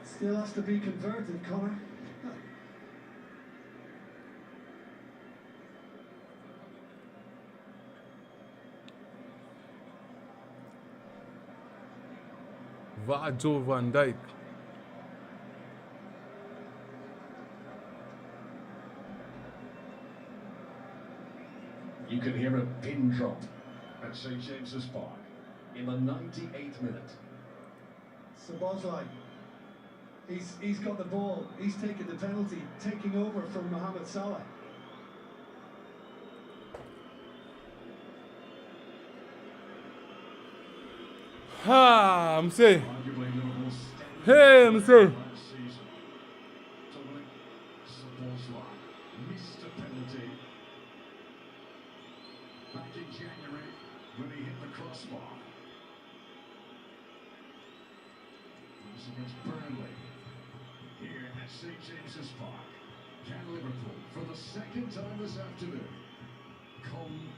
Still has to be converted, Connor. Joe Van Dijk. You can hear a pin drop at St James's Park in the 98th minute. Szoboszlai, he's got the ball. He's taken the penalty, taking over from Mohamed Salah. Mse. Arguably Liverpool's Hey, Mse. last season. Dominic Szoboszlai missed a penalty back in January when he hit the crossbar. It was against Burnley here at St James's Park. Can Liverpool, for the second time this afternoon, come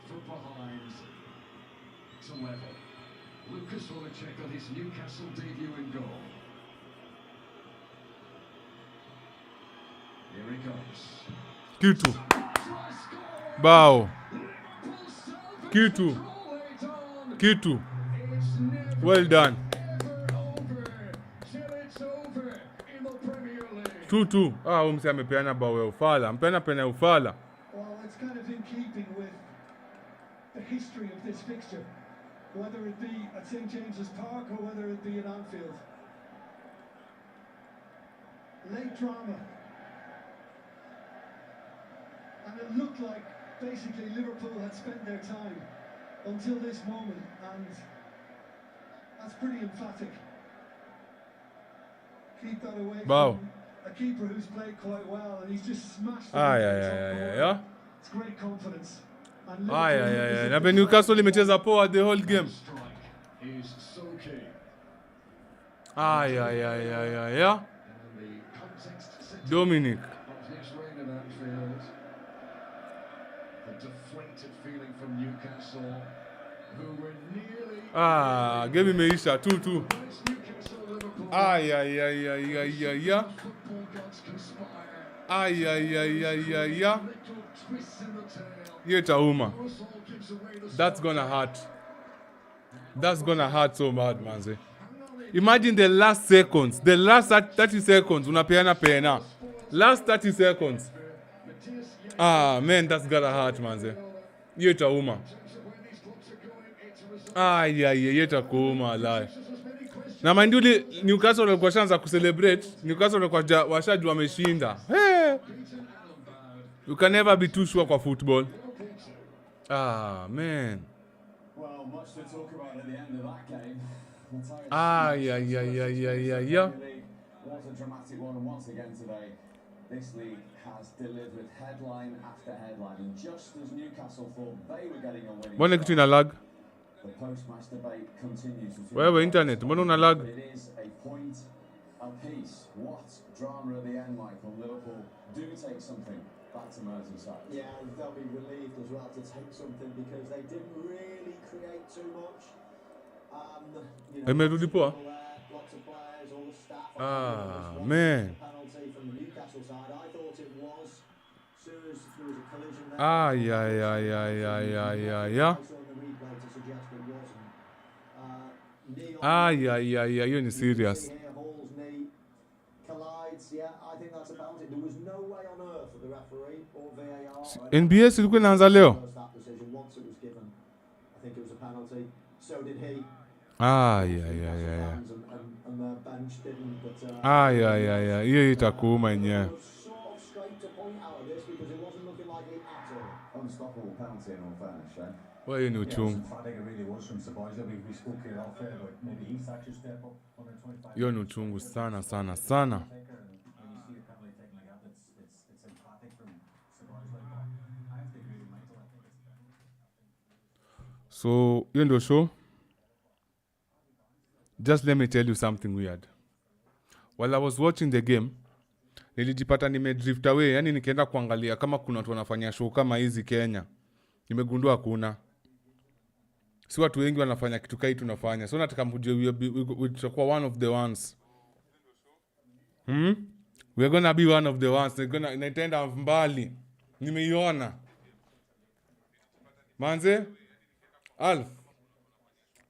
from behind to level? Lucas Horacek on his Newcastle debut in goal. Here he comes. Kitu. Bao. Kitu. Well done. 2-2. Mse amepeana bao ya ufala. Amepeana pena ya ufala. Well, it's kind of in keeping with the history of this fixture, whether it be at St James's Park or whether it be in Anfield. Late drama. And it looked like basically Liverpool had spent their time until this moment, and that's pretty emphatic. Keep that away Wow. from a keeper who's played quite well, and he's just smashed it. Yeah. It's great confidence. And Yeah. Na ben Newcastle imecheza poa the whole game. Strike is so key. Ay. And the context setting Dominic. of his reign at Anfield. The deflated feeling from Newcastle, who were nearly Give him Isha 2-2. It's Newcastle, Liverpool. Ay. Football gods conspire. Ay. Little twists in the tail. Yeta Uma. Russell gives away the That's gonna hurt. That's gonna hurt so bad, manze. Imagine the last seconds. The last 30 seconds. Unapeana pena. Last 30 seconds. Man, that's gotta hurt, manze. Yeta Uma. Yeta kuuma lai. Na minduli Newcastle walikuwa shanza kucelebrate. Newcastle walikuwa washajua wameshinda. Hey. You can never be too sure kwa football. Man. Well, much to talk about at the end of that game. Yeah. Was a dramatic one, and once again today, this league has delivered headline after headline, and just as Newcastle thought they were getting a winning Mbona kitu ina lag? the post-match debate continues. Wewe internet, mbona una lag? It is a point apiece. What drama at the end, Michael? Liverpool do take something back to Merseyside. Yeah, they'll be relieved as well to take something because they didn't really create too much. Imerudi poa? Lots of players, all the staff. Man. Penalty from the Newcastle side. I thought it was. As soon as there was a collision there. Yeah. I saw the replay to suggest it wasn't. Yeah. Hiyo ni serious. Hall's knee collides. Yeah, I think that's a penalty. There was no way on earth that the referee or VAR. NBS ilikuwa inaanza leo. That decision once it was given. I think it was a penalty. So did he. Yeah. And the bench didn't, but Yeah. Hiyo itakuuma yenyewe. sort of scraped a point out of this because it wasn't looking like it at all. Unstoppable penalty in all fairness, Shane. Well, hiyo ni uchungu. Emphatic, it really was from Sabaja. We spoke it off there, but maybe he's actually step up 125. Hiyo ni uchungu sana. And when you see a penalty taken like that, it's emphatic from Sabaja. I have to agree with Michael. I think it's So, hiyo ndio show. Just let me tell you something weird. While I was watching the game, nilijipata nimedrift away, yani nikienda kuangalia kama kuna watu wanafanya show kama hizi Kenya. Nimegundua kuna. Si watu wengi wanafanya kitu kai tunafanya. So nataka mjue we tutakuwa one of the ones. We're gonna be one of the ones. Inaenda mbali. Nimeiona. Manze? Alf.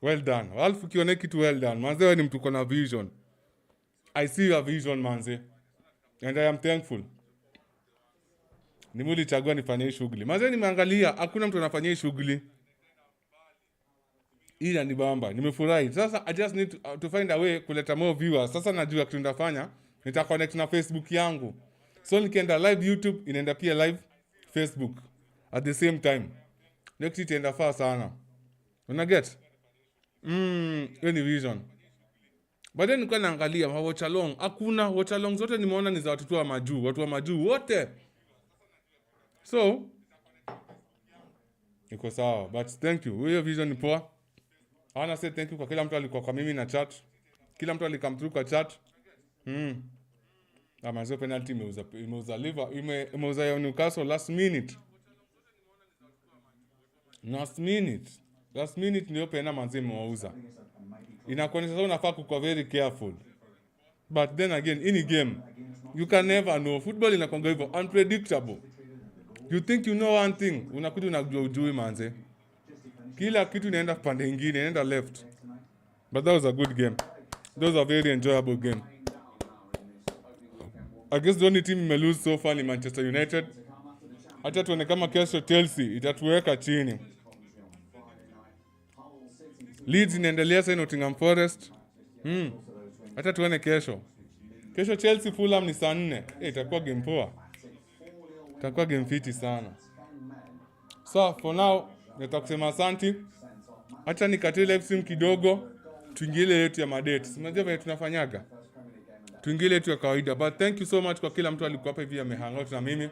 Well done. Alf ukiona kitu well done. Manze wewe ni mtu uko na vision. I see your vision, manze. And I am thankful. Nimulichagua nifanye hii shughuli. Manze nimeangalia hakuna mtu anafanya hii shughuli. Ila ni bamba. Nimefurahi. Sasa I just need to find a way kuleta more viewers. Sasa najua kitu nitafanya. Nitaconnect na Facebook yangu. So nikienda live YouTube, inaenda pia live Facebook at the same time. Next itaenda far sana. Una get? Hiyo ni vision. But then nilikuwa naangalia watch along. Hakuna watch along zote nimeona ni za watu wa majuu, watu wa majuu wote. So iko sawa, but thank you. Hiyo vision ni poa. I wanna say thank you kwa kila mtu alikuwa kwa mimi na chat. Kila mtu alikam through kwa chat. Amazo penalty imeuza ya Newcastle last minute. Last minute ndio pena manzi imeuza. Inakuonyesha sasa unafaa kuwa very careful. But then again, in a game, you can never know. Football inakuanga hivyo, unpredictable. You think you know one thing, unakuja unajua ujui manze. Kila kitu inaenda pande nyingine, inaenda left. But that was a good game. That was a very enjoyable game. I guess the only team may lose so far ni Manchester United. Acha tuone kama kesho Chelsea itatuweka chini. Leeds inaendelea sasa Nottingham Forest. Acha tuone kesho. Kesho Chelsea Fulham ni saa 4. Itakuwa game poa. Itakuwa game fiti sana. So for now nitakusema asante. Acha nikatie live stream kidogo. Tuingile yetu ya madate. Unajua vile tunafanyaga. Tuingile yetu ya kawaida. But thank you so much kwa kila mtu alikuwa hapa hivi amehangout na mimi.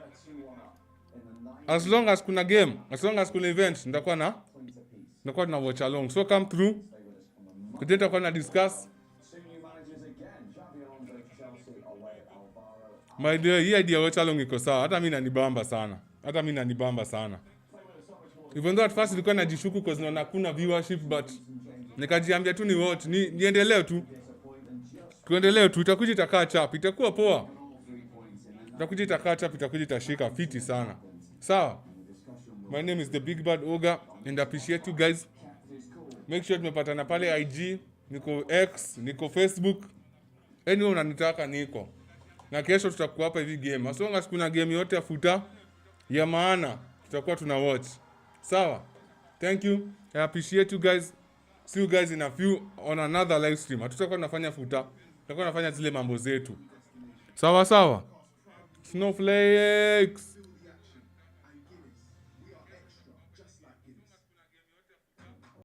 As long as kuna game, as long as kuna event, nitakuwa na watch along. So come through. Tutakuwa na discuss. My dear, hii idea watch along iko sawa. Hata mimi nanibamba sana. Even though at first nilikuwa najishuku cause naona kuna viewership, but nikajiambia tu ni watch, niendelee tu. Tuendelee tu, itakuja itakaa chap, itakuwa poa. Itakuja itakaa chap, itakuja itashika fiti sana. Sawa? My name is the Big Bad Ogre and I appreciate you guys. Make sure tumepatana pale IG, niko X, niko Facebook. Anyway unanitaka niko. Na kesho tutakuwa hapa hivi game. As long as kuna game yote ya futa ya maana, tutakuwa tuna watch. Sawa? Thank you. I appreciate you guys. See you guys in a few on another live stream. Hatutakuwa tunafanya futa. Tutakuwa tunafanya zile mambo zetu. Sawa sawa. Snowflakes.